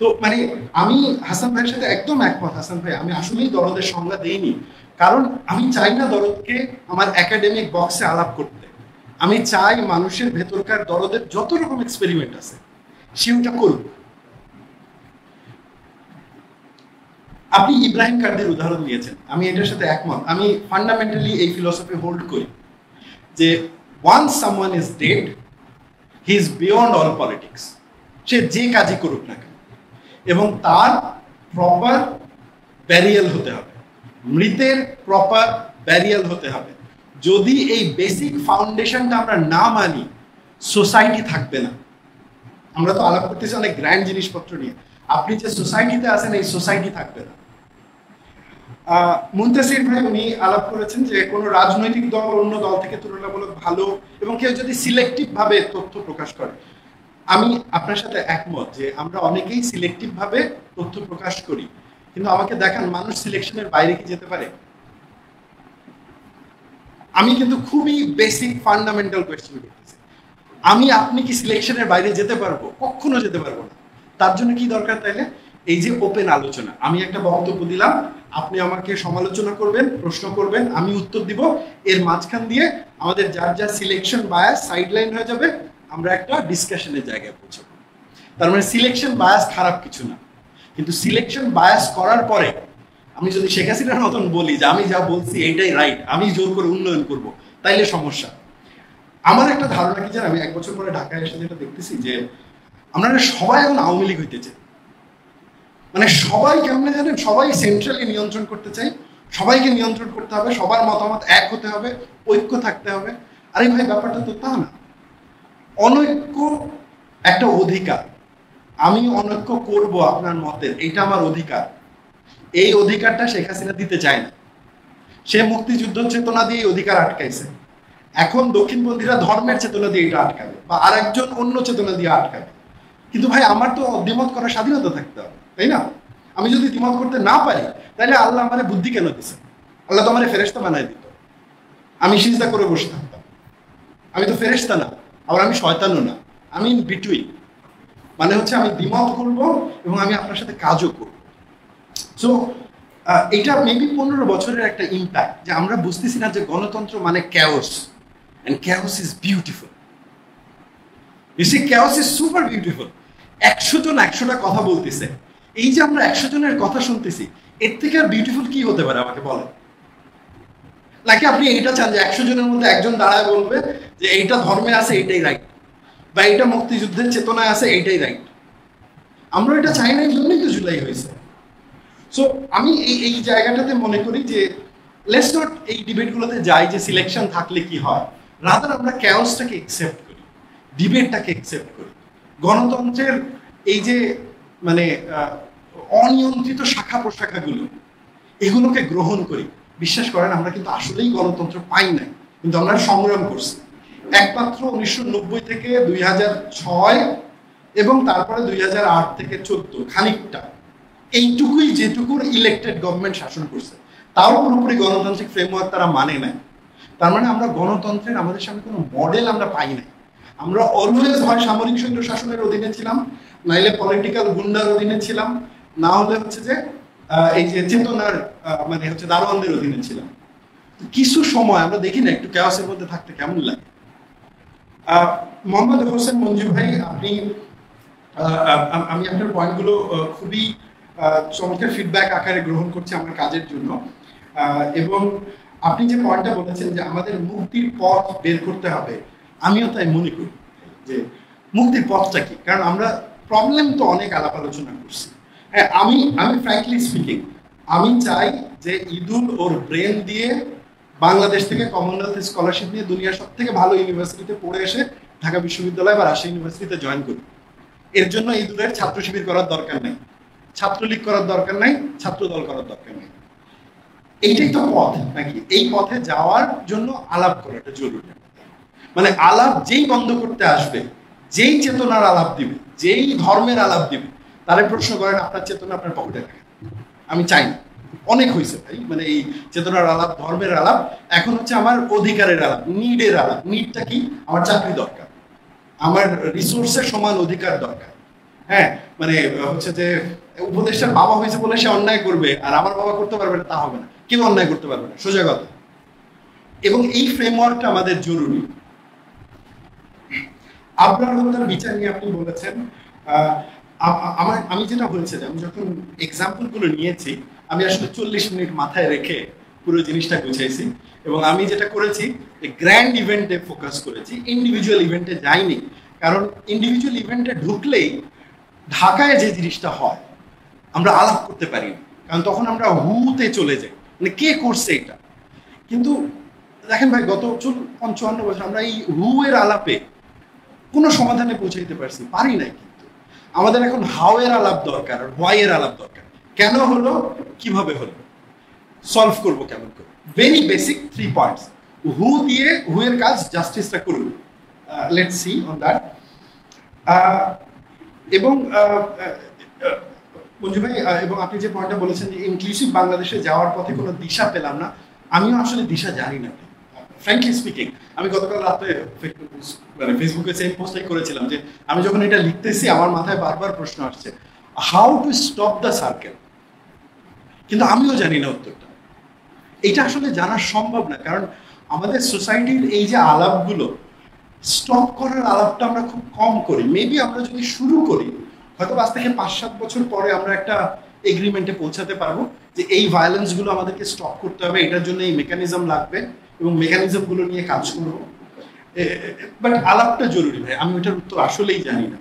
তো মানে আমি হাসান ভাইয়ের সাথে একদম একমত। হাসান ভাই, আমি আসলেই দরদের সংজ্ঞা দেইনি, কারণ আমি চাই না দরদকে আমার একাডেমিক বক্সে আলাপ করতে। আমি চাই মানুষের ভেতরকার দরদের যত রকম এক্সপেরিমেন্ট আছে সে ওটা করুক। আপনি ইব্রাহিম কার্দির উদাহরণ দিয়েছেন, আমি এটার সাথে একমত। আমি ফান্ডামেন্টালি এই ফিলসফি হোল্ড করি যে once someone is dead, he is beyond all politics. সে যে কাজই করুক না কেন, এবং তার প্রপার ব্যারিয়াল হতে হবে, মৃতের প্রপার ব্যারিয়াল হতে হবে। যদি এই বেসিক ফাউন্ডেশনটা আমরা না মানি, সোসাইটি থাকবে না। আমরা তো আলাপ করতেছি অনেক গ্র্যান্ড জিনিসপত্র নিয়ে, আপনি যে সোসাইটিতে আছেন এই সোসাইটি থাকবে না। মুনতাসির ভাই উনি আলাপ করেছেন যে কোনো রাজনৈতিক দল অন্য দল থেকে তুলনামূলক ভালো, এবং কেউ যদি সিলেক্টিভ ভাবে তথ্য প্রকাশ করে। আমি আপনার সাথে একমত যে আমরা অনেকেই সিলেক্টিভ ভাবে তথ্য প্রকাশ করি, কিন্তু আমাকে দেখান মানুষ সিলেকশনের বাইরে কি যেতে পারে? আমি কিন্তু খুবই বেসিক ফান্ডামেন্টাল কোয়েশ্চেন করতেছি, আমি আপনি কি সিলেকশনের বাইরে যেতে পারবো? কখনো যেতে পারবো না। তার জন্য কি দরকার তাইলে? এই যে ওপেন আলোচনা। আমি একটা বক্তব্য দিলাম, আপনি আমাকে সমালোচনা করবেন, প্রশ্ন করবেন, আমি উত্তর দিব, এর মাঝখান দিয়ে আমাদের যার যার সিলেকশন বায়াস সাইডলাইন হয়ে যাবে, আমরা একটা ডিসকাশনের জায়গায় পৌঁছাবো। তার মানে সিলেকশন বায়াস খারাপ কিছু না, কিন্তু সিলেকশন বায়াস করার পরে আমি যদি শেখ হাসিনার মতন বলি যে আমি যা বলছি এইটাই রাইট, আমি জোর করে উন্নয়ন করব, তাইলে সমস্যা। আমার একটা ধারণা কি জানেন, আমি 1 বছর পরে ঢাকায় এসে যেটা দেখতেছি যে আমরা সবাই এখন আওয়ামী লীগ হইতে চাই। মানে সবাই কেমনে জানেন, সবাই সেন্ট্রালি নিয়ন্ত্রণ করতে চাই, সবাইকে নিয়ন্ত্রণ করতে হবে, সবার মতামত এক হতে হবে, ঐক্য থাকতে হবে। আরে ভাই, ব্যাপারটা তো তা না। অনৈক্য একটা অধিকার, আমি অনৈক্য করব আপনার মতের, এইটা আমার অধিকার। এই অধিকারটা শেখ হাসিনা দিতে চায় না, সে মুক্তিযুদ্ধ চেতনা দিয়ে অধিকার আটকাইছে। এখন দক্ষিণপন্থীরা ধর্মের চেতনা দিয়ে এটা আটকাবে, বা আরেকজন অন্য চেতনা দিয়ে আটকাবে। কিন্তু ভাই, আমার তো দ্বিমত করার স্বাধীনতা থাকতে হবে, তাই না? আমি যদি দ্বিমত করতে না পারি, তাহলে আল্লাহ আমারে বুদ্ধি কেন দিছে? আল্লাহ তো আমারে ফেরেশতা বানাই দিত, আমি সিজদা করে বসে থাকতাম। আমি তো ফেরেশতা না, আবার আমি শয়তানও না, আমি ইন বিটুইন। মানে হচ্ছে আমি দ্বিমত করবো এবং আমি আপনার সাথে কাজও করবো। সো এটা মেবি 15 বছরের একটা ইম্প্যাক্ট, যে আমরা বুঝতেছি না যে গণতন্ত্র মানে chaos, and chaos is beautiful. You see, chaos is super beautiful. 100 জন 100টা কথা বলতেছে, এই যে আমরা 100 জনের কথা শুনতেছি, এর থেকে আর বিউটিফুল কি হতে পারে আমাকে বলেন? নাকি আপনি এইটা চান যে 100 জনের মধ্যে একজন দাঁড়ায় বলবে যে এইটা ধর্মে আছে, এইটাই রাইট, বা এইটা মুক্তিযুদ্ধের চেতনায় আছে, এইটাই রাইট? আমরা এটা চাই না, এই জন্যই তো জুলাই হয়েছে। সো আমি এই জায়গাটাতে মনে করি যে লেটস নট এই ডিবেটগুলোতে যাই যে সিলেকশন থাকলে কি হয়, রাদার আমরা ক্যাওসটাকে একসেপ্ট করি, ডিবেটটাকে একসেপ্ট করি, গণতন্ত্রের এই যে মানে অনিয়ন্ত্রিত শাখা প্রশাখাগুলো, এগুলোকে গ্রহণ করি। বিশ্বাস করেন, আমরা কিন্তু আসলেই গণতন্ত্র পাই নাই, কিন্তু আমরা সংগ্রাম করছি। একমাত্র 1990 থেকে 2006 এবং তারপরে 2008 থেকে 14 খানিকটা, এইটুকুই যেটুকুর ইলেক্টেড গভর্নমেন্ট শাসন করছে, তাও পুরোপুরি গণতান্ত্রিক ফ্রেমওয়ার্ক তারা মানে নাই। তার মানে আমরা গণতন্ত্রের আমাদের সামনে কোনো মডেল আমরা পাই নাই। আমরা অলওয়েজ হয় সামরিক সৈন্য শাসনের অধীনে ছিলাম, নাইলে পলিটিক্যাল গুন্ডার অধীনে ছিলাম, না হলে হচ্ছে যে এই যে চেতনার মানে হচ্ছে দারোয়ানদের অধীনে ছিলাম। কিছু সময় আমরা দেখি না একটু ক্যাওসের মধ্যে থাকতে কেমন লাগে। মোহাম্মদ হোসেন মঞ্জু ভাই, আপনি আমি আপনার পয়েন্টগুলো খুবই চমৎকার ফিডব্যাক আকারে গ্রহণ করছি আমার কাজের জন্য। এবং আপনি যে পয়েন্টটা বলেছেন যে আমাদের মুক্তির পথ বের করতে হবে, আমিও তাই মনে করি যে মুক্তির পথটা কি। কারণ আমরা প্রবলেম তো অনেক আলাপ আলোচনা করছি। হ্যাঁ, আমি ফ্র্যাঙ্কলি স্পিকিং আমি চাই যে ঈদুল ওর ব্রেন দিয়ে বাংলাদেশ থেকে কমনওয়েলথ স্কলারশিপ নিয়ে দুনিয়ার সব থেকে ভালো ইউনিভার্সিটিতে পড়ে এসে ঢাকা বিশ্ববিদ্যালয় বা রাজশাহী ইউনিভার্সিটিতে জয়েন করি। এর জন্য ঈদুলের ছাত্র শিবির করার দরকার নেই, ছাত্রলীগ করার দরকার নাই, ছাত্র দল করার দরকার নেই। এইটাই তো পথ নাকি? এই পথে যাওয়ার জন্য আলাপ করাটা জরুরি। মানে আলাপ যেই বন্ধ করতে আসবে, যেই চেতনার আলাপ দিবে, যেই ধর্মের আলাপ দিবে, তারে প্রশ্ন করেন আপনার চেতনা আপনার পকেটে রাখেন। আমি চাই না, অনেক হয়েছে ভাই। মানে এই চেতনার আলাপ, ধর্মের আলাপ, এখন হচ্ছে আমার অধিকারের আলাপ, নিডের আলাপ। নিডটা কি? আমার চাকরি দরকার, আমার রিসোর্সের সমান অধিকার দরকার। হ্যাঁ, মানে হচ্ছে যে উপদেষ্টার বাবা হয়েছে বলে সে অন্যায় করবে আর আমার বাবা করতে পারবে না, তা হবে না। কেউ অন্যায় করতে পারবে না, সোজা কথা। এবং এই ফ্রেমওয়ার্কটা আমাদের জরুরি। আপনার হত্যার বিচার নিয়ে আপনি বলেছেন, আমি যেটা হয়েছে যে আমি যখন এক্সাম্পল গুলো নিয়েছি, আমি আসলে 40 মিনিট মাথায় রেখে পুরো জিনিসটা গুছাইছি। এবং আমি যেটা করেছি, গ্র্যান্ড ইভেন্টে ফোকাস করেছি, ইন্ডিভিজুয়াল ইভেন্টে যাইনি। কারণ ইন্ডিভিজুয়াল ইভেন্টে ঢুকলেই ঢাকায় যে জিনিসটা হয় আমরা আলাপ করতে পারি না, কারণ তখন আমরা হুতে চলে যাই, মানে কে করছে এটা। কিন্তু দেখেন ভাই, গত 55 বছর আমরা এই হু এর আলাপে কোনো সমাধানে পৌঁছাইতে পারি নাই। কিন্তু আমাদের এখন হাউ এর আলাপ দরকার, হোয়াই এর আলাপ দরকার। কেন হলো, কিভাবে হলো, সলভ করবো কেমন করে। Very basic 3 points. হু দিয়ে হু এর কাজ জাস্টিসটা করুন। Let's see on that. এবং মঞ্জু ভাই, এবং আপনি যে পয়েন্টটা বলেছেন যে ইনক্লুসিভ বাংলাদেশে যাওয়ার পথে কোনো দিশা পেলাম না, আমিও আসলে দিশা জানি না। ফ্র্যাঙ্কলি স্পিকিং, আমি গতকাল রাতে মানে ফেসবুকে সেম পোস্টটাই করেছিলাম যে আমি যখন এটা লিখতেছি আমার মাথায় বারবার প্রশ্ন আসছে, how to stop the circle. কিন্তু আমিও জানি না উত্তরটা। এটা আসলে জানা সম্ভব না, কারণ আমাদের সোসাইটির এই যে আলাপগুলো, স্টপ করার আলাপটা আমরা খুব কম করি। মেবি আমরা যদি শুরু করি, হয়তো আজ থেকে 5-7 বছর পরে আমরা একটা এগ্রিমেন্টে পৌঁছাতে পারবো যে এই ভায়োলেন্সগুলো আমাদেরকে স্টপ করতে হবে, এটার জন্য এই মেকানিজম লাগবে এবং মেকানিজমগুলো নিয়ে কাজ করবো। বাট আলাপটা জরুরি ভাই, আমি ওইটার উত্তর আসলেই জানি না।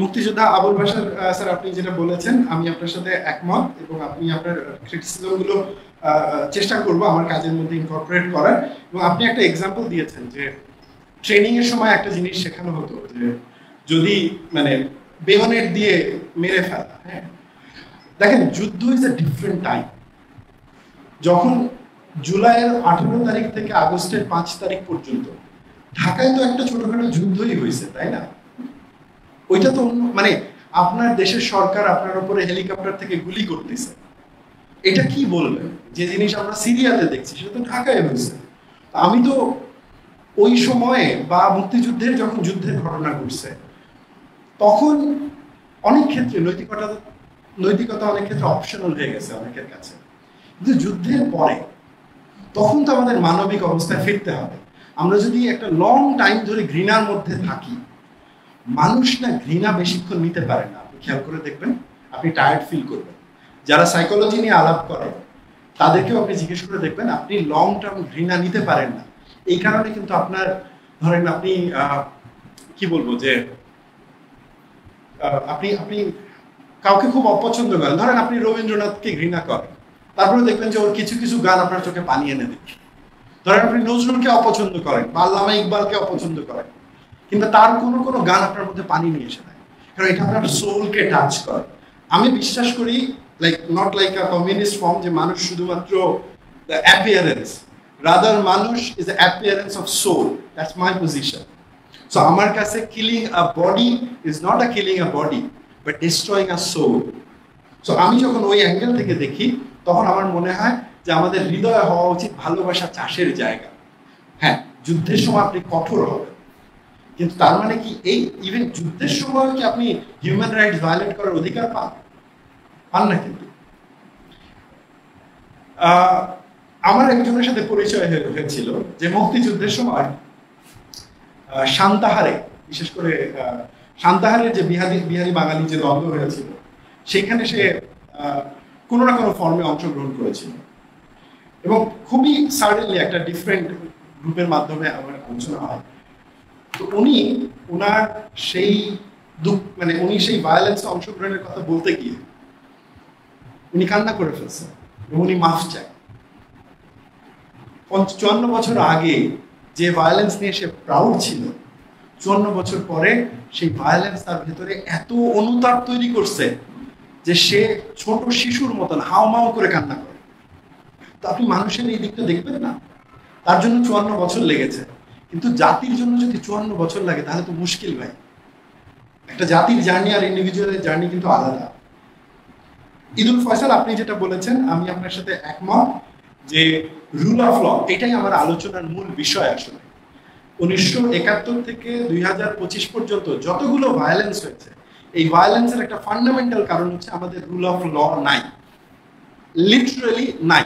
মুক্তিযোদ্ধা আবুল বাশার স্যার, আপনি যেটা বলেছেন আমি আপনার সাথে একমত, এবং আপনি আপনার ক্রিটিসিজমগুলো চেষ্টা করবো আমার কাজের মধ্যে ইনকর্পোরেট করার। এবং আপনি একটা এক্সাম্পল দিয়েছেন যে ট্রেনিং এর সময় একটা জিনিস শেখানো হতো যে যদি মানে বেয়নেট দিয়ে মেরে ফেলা। হ্যাঁ, দেখেন, যুদ্ধ ইজ এ ডিফারেন্ট টাইম। যখন জুলাইয়ের 18 তারিখ থেকে আগস্টের 5 তারিখ পর্যন্ত ঢাকায় তো একটা ছোটখাটো যুদ্ধই হয়েছে, তাই না? ওইটা তো মানে আপনার দেশের সরকার আপনার উপরে হেলিকপ্টার থেকে গুলি করতেছে, এটা কি বলবেন? যে জিনিস আমরা সিরিয়াতে দেখছি সেটা তো ঢাকায় হয়েছে। আমি তো ওই সময়ে বা মুক্তিযুদ্ধের যখন যুদ্ধের ঘটনা ঘটছে তখন অনেক ক্ষেত্রে নৈতিকতা অনেক ক্ষেত্রে অপশনাল হয়ে গেছে অনেকের কাছে। কিন্তু যুদ্ধের পরে তখন তো আমাদের মানবিক অবস্থায় ফিরতে হবে। আমরা যদি একটা লং টাইম ধরে ঘৃণার মধ্যে থাকি, মানুষ না ঘৃণা বেশিক্ষণ নিতে পারে না। আপনি খেয়াল করে দেখবেন, আপনি টায়ার্ড ফিল করবেন। যারা সাইকোলজি নিয়ে আলাপ করে তাদেরকেও আপনি জিজ্ঞেস করে দেখবেন, আপনি লং টার্ম ঘৃণা নিতে পারেন না। এই কারণে কিন্তু আপনার, ধরেন আপনি কি বলবো যে আপনি কাউকে খুব অপছন্দ করেন, ধরেন আপনি রবীন্দ্রনাথকে ঘৃণা করেন, তারপরে দেখবেন যে ওর কিছু কিছু গান আপনার চোখে পানি এনে দেবে। ধরেন আপনি নজরুলকে অপছন্দ করেন বা আল্লামা ইকবালকে অপছন্দ করেন, কিন্তু তার কোনো গান আপনার মধ্যে পানি নিয়ে এসে দেয়, কারণ এটা আপনার সোলকে টাচ করে। আমি বিশ্বাস করি, not like a communist form, যে মানুষ শুধুমাত্র অ্যাপিয়ারেন্স, রাদার মানুষ is the appearance of soul. That's my position. So আমার কাছে killing a body is not a killing a body but destroying a soul. So আমি যখন ওই অ্যাঙ্গেল থেকে দেখি তখন আমার মনে হয় যে আমাদের হৃদয় হওয়া উচিত ভালোবাসা চাষের জায়গা। হ্যাঁ, যুদ্ধের সময় আপনি কঠোর হবেন, কিন্তু তার মানে কি এই ইভেন যুদ্ধের সময় কি আপনি হিউম্যান রাইটস ভায়োলেট করার অধিকার পান না? কিন্তু আমার একজনের সাথে পরিচয় হয়েছিল যে মুক্তিযুদ্ধের সময় সান্তাহারে, বিশেষ করে সান্তাহারের যে বিহারি বাঙালি যে দ্বন্দ্ব হয়েছিল, সেখানে সে কোনো না কোনো ফর্মে অংশগ্রহণ করেছিল এবং খুবই সাডেনলি একটা ডিফারেন্ট গ্রুপের মাধ্যমে আমার আলোচনা হয়। তো ওনার সেই মানে উনি সেই ভায়োলেন্সে অংশগ্রহণের কথা বলতে গিয়ে উনি কান্না করে ফেলছেন এবং উনি মাফ চায়। 54 বছর আগে যে ভায়োলেন্স নিয়ে সে প্রাউড ছিল, 54 বছর পরে সেই ভায়োলেন্স তার ভেতরে এত অনুতাপ তৈরি করছে যে সে ছোট শিশুর মতন হাওমাও করে কান্না করে। তো আপনি মানুষের এই দিকটা দেখবেন না, তার জন্য 54 বছর লেগেছে, কিন্তু জাতির জন্য যদি 54 বছর লাগে তাহলে তো মুশকিল ভাই। একটা জাতির জার্নি আর ইন্ডিভিজুয়ালের জার্নি কিন্তু আলাদা। ঈদুল ফয়সাল, আপনি যেটা বলেছেন আমি আপনার সাথে একমত যে রুল অফ ল এটাই আমার আলোচনার মূল বিষয়। আসলে 1971 থেকে 2025 পর্যন্ত যতগুলো ভায়োলেন্স হয়েছে, এই ভায়োলেন্সের একটা ফান্ডামেন্টাল কারণ হচ্ছে আমাদের রুল অফ ল নাই, লিটারালি নাই।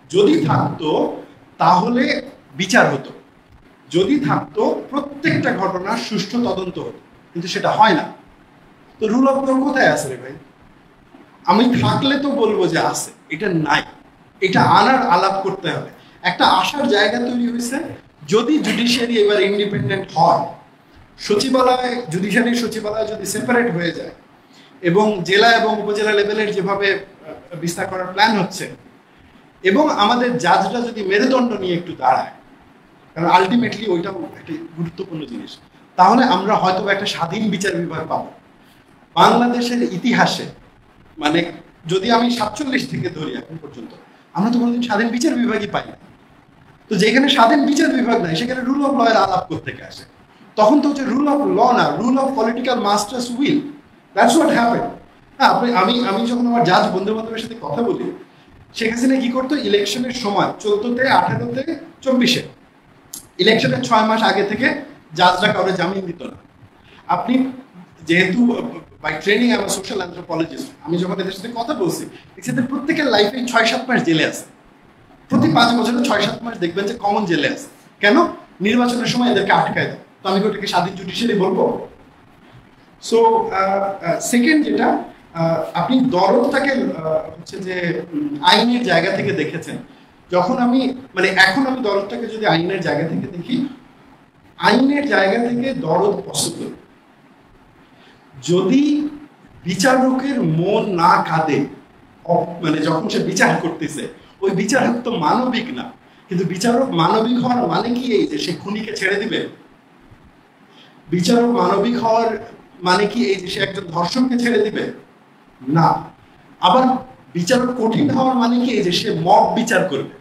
যদি থাকতো তাহলে বিচার হতো, যদি থাকতো প্রত্যেকটা ঘটনার সুষ্ঠু তদন্ত হতো, কিন্তু সেটা হয় না। তো রুল অফ ল কোথায় আছে রে ভাই? আমি থাকলে তো বলবো যে আছে, এটা নাই। এটা আনার আলাপ করতে হবে, একটা আশার জায়গা তৈরি হয়েছে। যদি জুডিশিয়ারি এবার ইন্ডিপেন্ডেন্ট হয়, সচিবালয় জুডিশিয়ারি সচিবালয় যদি সেপারেট হয়ে যায় এবং জেলা এবং উপজেলা লেভেলের যেভাবে বিস্তার করার প্ল্যান হচ্ছে, এবং আমাদের জাজরা যদি মেরুদণ্ড নিয়ে একটু দাঁড়ায়, কারণ আলটিমেটলি ওইটাও একটি গুরুত্বপূর্ণ জিনিস, তাহলে আমরা হয়তো একটা স্বাধীন বিচার বিভাগ পাবো। বাংলাদেশের ইতিহাসে মানে যদি আমি 47 থেকে ধরি এখন পর্যন্ত, আমরা তো কোনোদিন স্বাধীন বিচার বিভাগই পাই না। তো যেখানে স্বাধীন বিচার বিভাগ নাই সেখানে রুল অফ ল এর আলাপ থেকে আসে। তখন তো হচ্ছে রুল অফ ল না, rule of political masters will. That's what happen. হ্যাঁ, আমি যখন আমার জাজ বন্ধু বান্ধবের সাথে কথা বলি, শেখ হাসিনা কি করতো, ইলেকশনের সময় 14-তে 18-তে 24-এ ইলেকশনের 6 মাস আগে থেকে জাজরা কাউরে জামিন দিত না। আপনি যেহেতু বাই ট্রেনিং আমি সোশ্যাল অ্যানথ্রোপোলজিস্ট, আমি যখন এদের সাথে কথা বলছি, এদের প্রত্যেকের লাইফে 6-7 মাস জেলে আছে। প্রতি 5 বছরে 6-7 মাস দেখবেন যে কমন জেলে আছে। কেন? নির্বাচনের সময় এদেরকে আটকায় দেয়। তো আমি ওটাকে স্বাধীন জুডিশিয়ারি বলবো? সো সেকেন্ড যেটা, আপনি দরদটাকে হচ্ছে যে আইনের জায়গা থেকে দেখেছেন। যখন আমি মানে এখন আমি দরদটাকে যদি আইনের জায়গা থেকে দেখি, আইনের জায়গা থেকে দরদ পসিবল যদি বিচারকের মন না কাঁদে। মানে যখন সে বিচার করতেছে, ওই বিচারক তো মানবিক না, কিন্তু বিচারক মানবিক হওয়ার মানে কি এই যে সে খুনিকে ছেড়ে দিবে? বিচারক মানবিক হওয়ার মানে কি এই যে সে একজন ধর্ষককে ছেড়ে দিবে? না। আবার বিচারক কঠিন হওয়ার মানে কি এই যে সে মব বিচার করবে?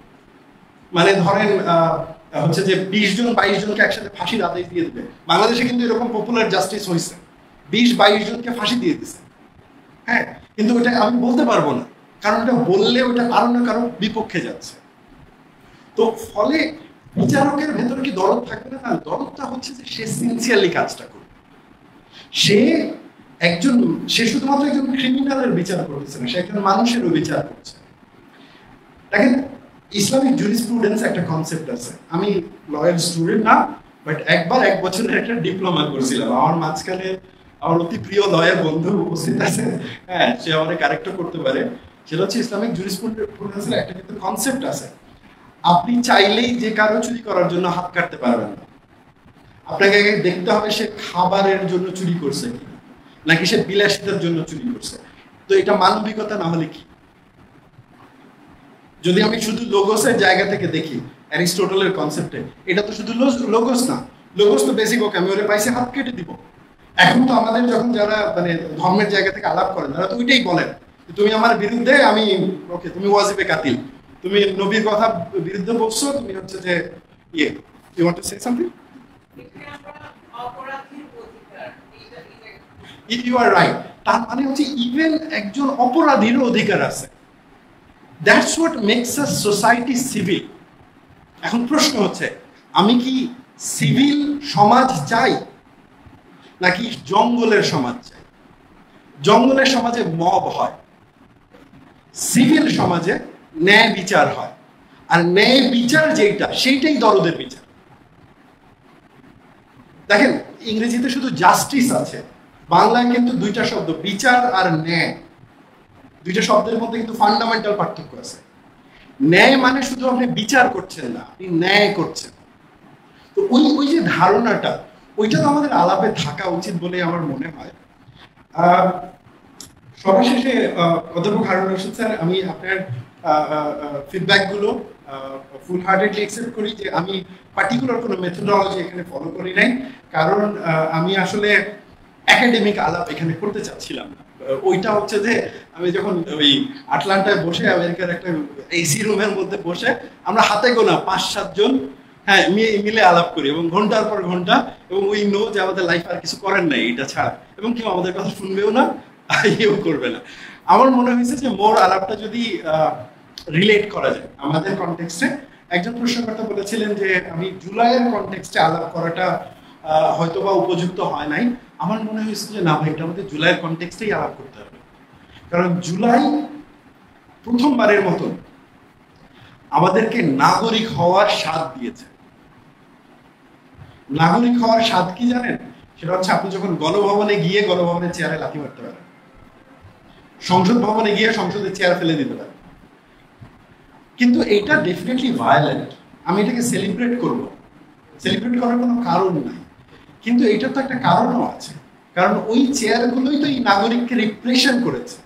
মানে ধরেন হচ্ছে যে 20 জন 22 জনকে একসাথে ফাঁসির আদেশ দিয়ে দিবে। বাংলাদেশে কিন্তু এরকম পপুলার জাস্টিস হয়েছে, 20-22 জনকে ফাঁসি দিয়ে দিছে। হ্যাঁ, কিন্তু ওটা আমি বলতে পারবো না, কারণ ওটা বললে ওটা কারো না কারো বিপক্ষে যাচ্ছে। তো ফলে বিচারকের ভেতরে কি দরদ থাকবে না? তাহলে দরদটা হচ্ছে যে সে সিনসিয়ারলি কাজটা করবে। সে শুধুমাত্র একজন ক্রিমিনালের বিচার করতেছে না, সে একজন মানুষেরও বিচার করছে। দেখেন, ইসলামিক জুরিসপ্রুডেন্স একটা কনসেপ্ট আছে। আমি লয়ের স্টুডেন্ট না, বাট একবার 1 বছরের একটা ডিপ্লোমা করছিলাম। আমার মাঝখানে আমার অতি প্রিয় লয়ার বন্ধু উপস্থিত আছে, হ্যাঁ, সে আমাকে কারেক্টও করতে পারে। সেটা হচ্ছে ইসলামিক জুরিসপ্রুডেন্সের একটা কিন্তু কনসেপ্ট আছে, আপনি চাইলেই যে কারো চুরি করার জন্য হাত কাটতে পারবেন না। আপনাকে আগে দেখতে হবে সে খাবারের জন্য চুরি করছে কিনা, নাকি সে বিলাসিতার জন্য চুরি করছে। তো এটা মানবিকতা না হলে কি? যদি আমি শুধু লোগোসের জায়গা থেকে দেখি, অ্যারিস্টটলের কনসেপ্টে, এটা তো শুধু লোগোস না। লোগোস তো বেসিক, ওকে আমি ওরে পাইছে হাত কেটে দিব। এখন তো আমাদের যখন যারা মানে ধর্মের জায়গা থেকে আলাপ করেন, তারা তো ওইটাই বলেন, তুমি আমার বিরুদ্ধে, আমি ওকে তুমি ওয়াজিবে কাতিল, তুমি নবীর কথা বিরুদ্ধে বলছো, তুমি হচ্ছে যে you want to say something? You are right. তার মানে হচ্ছে ইভেন একজন অপরাধীরও অধিকার আছে। That's what makes a society civil. এখন প্রশ্ন হচ্ছে, আমি কি সিভিল সমাজ চাই নাকি জঙ্গলের সমাজ চাই? জঙ্গলের সমাজে মব হয়, সিভিল সমাজে ন্যায় বিচার হয়, আর ন্যায় বিচার যেটা সেইটাই দরদের বিচার। দেখেন ইংরেজিতে শুধু জাস্টিস আছে, বাংলায় কিন্তু দুইটা শব্দ, বিচার আর ন্যায়, দুইটা শব্দের মধ্যে কিন্তু ফান্ডামেন্টাল পার্থক্য আছে। ন্যায় মানে শুধু আপনি বিচার করছেন না, আপনি ন্যায় করছেন। তো ওই যে ধারণাটা, ওইটা তো আমাদের আলাপে থাকা উচিত বলে আমার মনে হয়। সর্বশেষে অধ্যাপক হারুন রশিদ স্যার, আমি আপনার ফিডব্যাক গুলো ফুল হার্টেডলি অ্যাকসেপ্ট করি যে আমি পার্টিকুলার কোনো মেথোডলজি এখানে ফলো করি নাই, কারণ আমি আসলে একাডেমিক আলাপ এখানে করতে চাচ্ছিলাম না। ওইটা হচ্ছে যে আমি যখন ওই আটলান্টায় বসে আমেরিকার একটা এসি রুমের মধ্যে বসে আমরা হাতে গোনা 5-7 জন হ্যাঁ মিলে আলাপ করি এবং ঘন্টার পর ঘন্টা, এবং উই নো যে আমাদের লাইফ আর কিছু করেন নাই এটা ছাড়া, এবং কেউ আমাদের কথা শুনবেও না, ইয়েও করবে না। আমার মনে হয়েছে যে মোর আলাপটা যদি রিলেট করা যায় আমাদের কনটেক্সটে। একজন প্রশ্নকর্তা বলেছিলেন যে আমি জুলাইয়ের কনটেক্সটে আলাপ করাটা হয়তোবা উপযুক্ত হয় নাই। আমার মনে হয়েছে যে না ভাই, এটা আমাদের জুলাইয়ের কনটেক্সটেই আলাপ করতে হবে, কারণ জুলাই প্রথমবারের মতো আমাদেরকে নাগরিক হওয়ার স্বাদ দিয়েছে। নাগরিক হওয়ার স্বাদ কি জানেন? সেটা হচ্ছে আপনি যখন গণভবনে গিয়ে গণভবনের চেয়ারে লাথি মারতে পারেন, সংসদ ভবনে গিয়ে সংসদের চেয়ার ফেলে দিতে পারেন। কিন্তু এটা ডেফিনেটলি ভায়োলেন্ট, আমি এটাকে সেলিব্রেট করব, সেলিব্রেট করার কোনো কারণ নাই। কিন্তু এটা তো একটা কারণও আছে, কারণ ওই চেয়ারগুলোই তো এই নাগরিককে রিপ্রেশন করেছে,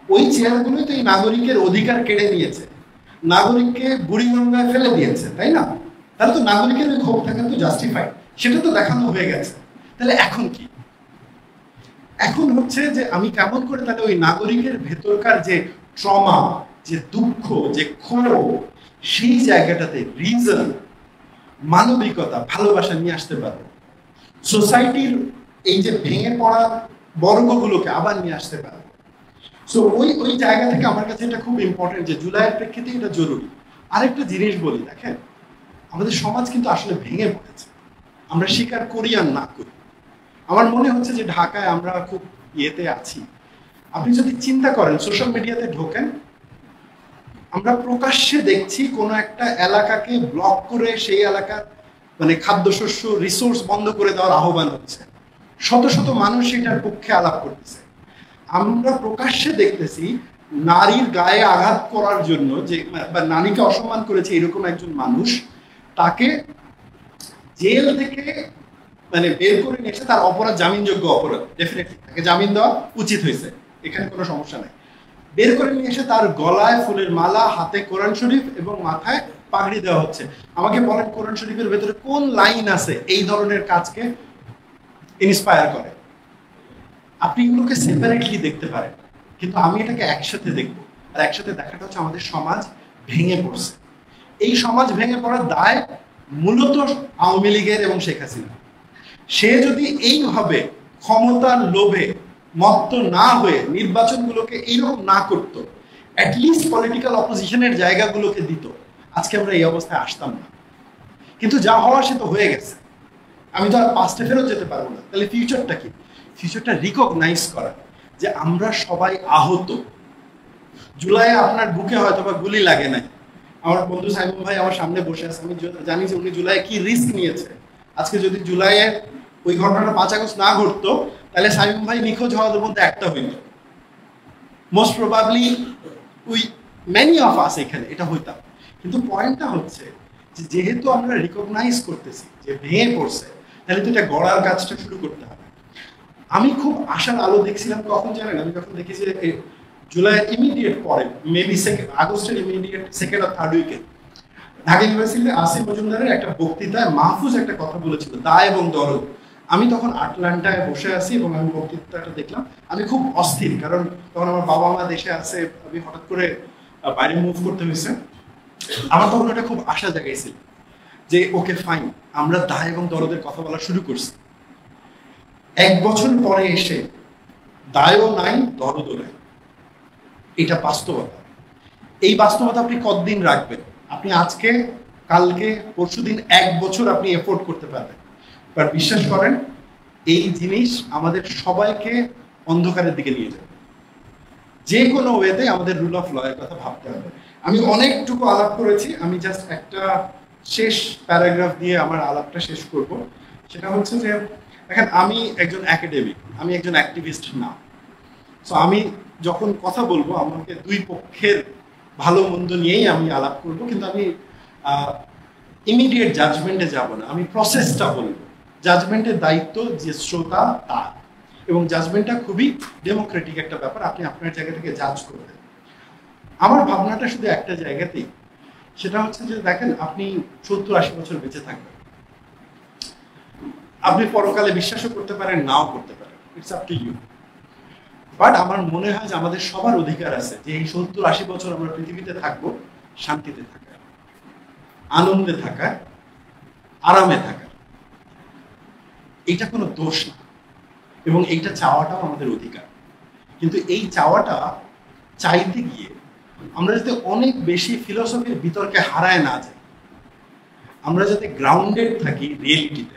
ওই চেয়ারগুলোই তো এই নাগরিকের অধিকার কেড়ে নিয়েছে, নাগরিককে বুড়িগঙ্গায় ফেলে দিয়েছে, তাই না? তাহলে তো নাগরিকের ওই ক্ষোভ থাকা তো জাস্টিফাইড, সেটা তো দেখানো হয়ে গেছে। তাহলে এখন কি? এখন হচ্ছে যে আমি কেমন করে তাহলে ওই নাগরিকের ভেতরকার যে ট্রমা, যে দুঃখ, যে ক্ষোভ, সেই জায়গাটাতে রিজন, মানবিকতা, ভালোবাসা নিয়ে আসতে পারবো, সোসাইটির এই যে ভেঙে পড়া বর্গগুলোকে আবার নিয়ে আসতে পারবো। সো ওই জায়গা থেকে আমার কাছে এটা খুব ইম্পর্টেন্ট যে জুলাইয়ের প্রেক্ষিতে এটা জরুরি। আরেকটা জিনিস বলি, দেখেন আমাদের সমাজ কিন্তু আসলে ভেঙে পড়েছে, আমরা স্বীকার করি আর না করি। আমার মনে হচ্ছে যে ঢাকায় আমরা খুব ইয়েতে আছি। আপনি যদি চিন্তা করেন, সোশ্যাল মিডিয়াতে ঢোকেন, আমরা প্রকাশ্যে দেখছি কোনো একটা এলাকাকে ব্লক করে সেই এলাকার মানে খাদ্যশস্য রিসোর্স বন্ধ করে দেওয়ার আহ্বান হচ্ছে, শত শত মানুষ এটার পক্ষে আলাপ করতেছে। আমরা প্রকাশ্যে দেখতেছি নারীর গায়ে আঘাত করার জন্য, যে বা নারীকে অসম্মান করেছে এরকম একজন মানুষ, তাকে জেল থেকে মানে বের করে নিয়ে এসে, তার অপরাধ জামিনযোগ্য অপরাধ, ডেফিনেটলি তাকে জামিন দেওয়া উচিত হয়েছে, এখানে কোনো সমস্যা নাই। বের করে নিয়ে এসে তার গলায় ফুলের মালা, হাতে কোরআন শরীফ এবং মাথায় পাগড়ি দেওয়া হচ্ছে। আমাকে বলেন কোরআন শরীফের ভেতরে কোন লাইন আছে এই ধরনের কাজকে ইন্সপায়ার করে? আপনি এগুলোকে সেপারেটলি দেখতে পারেন, কিন্তু আমি এটাকে একসাথে দেখবো। আর একসাথে দেখাটা হচ্ছে আমাদের সমাজ ভেঙে পড়ছে। এই সমাজ ভেঙে পড়ার দায় মূলত আওয়ামী লীগের এবং শেখ হাসিনা। সে যদি এইভাবে ক্ষমতার লোভে মত্ত না হয়ে নির্বাচনগুলোকে এইরকম না করতো, অ্যাটলিস্ট পলিটিক্যাল অপোজিশনের জায়গাগুলোকে দিত, আজকে আমরা এই অবস্থায় আসতাম না। কিন্তু যা হওয়া সে তো হয়ে গেছে, আমি তো আর পাস্টে ফেরত যেতে পারবো না। তাহলে ফিউচারটা কি? ফিউচারটা রিকগনাইজ করা যে আমরা সবাই আহত। জুলাইয়ে আপনার বুকে হয়তো বা গুলি লাগে নাই, আমার বন্ধু সাইমন ভাই আমার সামনে বসে আছে, আমি জানি যে উনি জুলাইয়ে কি রিস্ক নিয়েছে। আজকে যদি জুলাইয়ে ওই ঘটনাটা 5 আগস্ট না ঘটতো, তাহলে সাইমন ভাই নিখোঁজ হওয়ার মধ্যে একটা হইত, most probably we many of us এখানে এটা হইতাম। কিন্তু পয়েন্টটা হচ্ছে যে যেহেতু আমরা রিকগনাইজ করতেছি যে ভেঙে পড়ছে, তাহলে তো এটা গড়ার কাজটা শুরু করতে হবে। আমি খুব আশার আলো দেখছিলাম কখন জানেন? আমি যখন দেখি যে জুলাই ইমিডিয়েট পরে, মেবি আগস্টের ইমিডিয়েট সেকেন্ড আর থার্ড উইকে ঢাকা ইউনিভার্সিটিতে আসিফ মজুমদারের একটা বক্তৃতায় মাহফুজ একটা কথা বলেছিল, দায় এবং দরদ। আমি তখন আটলান্টায় বসে আছি এবং আমি বক্তৃতাটা দেখলাম, আমি খুব অস্থির, কারণ তখন আমার বাবা মা দেশে আছে, আমি হঠাৎ করে বাইরে মুভ করতে হয়েছে। আমার তখন ওটা খুব আশা জাগাইছিল যে ওকে ফাইন, আমরা দায় এবং দরদের কথা বলা শুরু করছি। 1 বছর পরে এসে দায়ও নাই, দরদও নাই, এটা বাস্তবতা। এই বাস্তবতা আপনি কতদিন রাখবেন? আপনি আজকে, কালকে, পরশুদিন, 1 বছর আপনি এফোর্ড করতে পারবেন, বাট বিশ্বাস করেন এই জিনিস আমাদের সবাইকে অন্ধকারের দিকে নিয়ে যাবে। যে কোনো ওয়েতে আমাদের রুল অফ ল এর কথা ভাবতে হবে। আমি অনেকটুকু আলাপ করেছি, আমি জাস্ট একটা শেষ প্যারাগ্রাফ দিয়ে আমার আলাপটা শেষ করব। সেটা হচ্ছে যে দেখেন, আমি একজন একাডেমিক, আমি একজন অ্যাক্টিভিস্ট না। সো আমি যখন কথা বলবো আমাকে দুই পক্ষের ভালো মন্দ নিয়েই আমি আলাপ করব, কিন্তু আমি ইমিডিয়েট জাজমেন্টে যাব না, আমি প্রসেসটা বলবো। জাজমেন্টের দায়িত্ব যে শ্রোতা তার, এবং জাজমেন্টটা খুবই ডেমোক্রেটিক একটা ব্যাপার, আপনি আপনার জায়গা থেকে জাজ করবেন। আমার ভাবনাটা শুধু একটা জায়গাতেই, সেটা হচ্ছে যে দেখেন, আপনি 70-80 বছর বেঁচে থাকবেন, আপনি পরকালে বিশ্বাসও করতে পারেন, নাও করতে পারেন, it's up to you. But আমার মনে হয় যে আমাদের সবার অধিকার আছে যে এই 70-80 বছর আমরা পৃথিবীতে থাকবো শান্তিতে থাকার, আনন্দে থাকার, আরামে থাকার। এইটা কোনো দোষ না, এবং এইটা চাওয়াটাও আমাদের অধিকার। কিন্তু এই চাওয়াটা চাইতে গিয়ে আমরা যাতে অনেক বেশি ফিলোসফির বিতর্কে হারায় না যাই, আমরা যাতে গ্রাউন্ডেড থাকি রিয়েলিটিতে।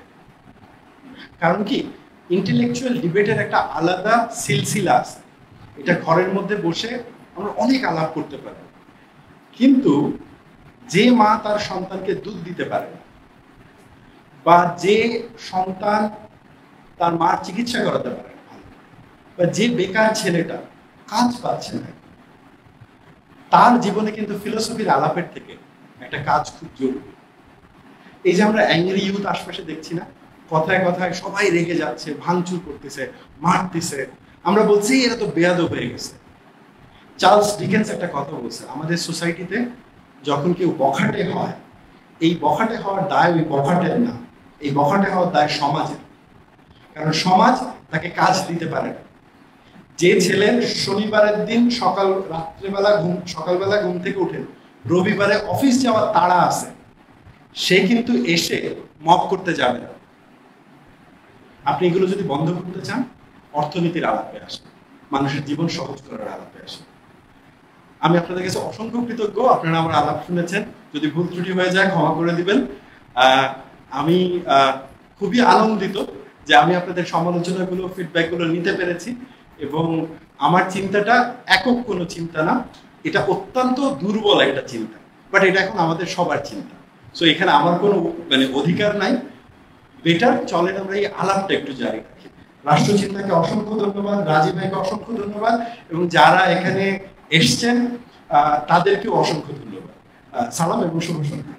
কারণ কি, ইন্টেলেকচুয়াল ডিবেটের একটা আলাদা সিলসিলা আছে, এটা ঘরের মধ্যে বসে আমরা অনেক আলাপ করতে পারি, কিন্তু যে মা তার সন্তানকে দুধ দিতে পারে না, বা যে সন্তান তার মার চিকিৎসা করাতে পারে না, বা যে বেকার ছেলেটা কাজ পাচ্ছে না, তার জীবনে কিন্তু ফিলোসফির আলাপের থেকে একটা কাজ খুব জরুরি। এই যে আমরা অ্যাংরি ইউথ আশপাশে দেখছি না, কথায় কথায় সবাই রেগে যাচ্ছে, ভাঙচুর করতেছে, মারতেছে, আমরা বলছি এরা তো বেয়াদব হয়ে গেছে। চার্লস ডিকেন্স একটা কথা বলছে, আমাদের সোসাইটিতে যখন কেউ বখাটে হয়, এই বখাটে হওয়ার দায় ওই বখাটের না, এই বখাটে হওয়ার দায় সমাজের। কারণ সমাজ তাকে কাজ দিতে পারে না। যে ছেলের শনিবারের দিন সকালবেলা ঘুম থেকে উঠে রবিবারে অফিস যাওয়ার তাড়া আছে, সে কিন্তু এসে মপ করতে যাবে না। আপনি এগুলো যদি বন্ধ করতে চান, অর্থনীতির আলাপে আসেন, মানুষের জীবন সহজ করার আলাপে আসেন। আমি আপনাদের কাছে অসংখ্য কৃতজ্ঞ, আপনারা আমার আলাপ শুনেছেন। যদি ভুল ত্রুটি হয়ে যায় ক্ষমা করে দিবেন। আমি খুবই আনন্দিত যে আমি আপনাদের সমালোচনাগুলো, ফিডব্যাকগুলো নিতে পেরেছি, এবং আমার চিন্তাটা একক কোনো চিন্তা না, এটা অত্যন্ত দুর্বল একটা চিন্তা, বাট এটা এখন আমাদের সবার চিন্তা। সো এখানে আমার কোনো অধিকার নাই। বেটার চলেন আমরা এই আলাপটা একটু জারি রাখি। রাষ্ট্রচিন্তাকে অসংখ্য ধন্যবাদ, রাজীব ভাইকে অসংখ্য ধন্যবাদ, এবং যারা এখানে এসছেন তাদেরকেও অসংখ্য ধন্যবাদ। সালাম এবং শুভ সন্ধ্যা।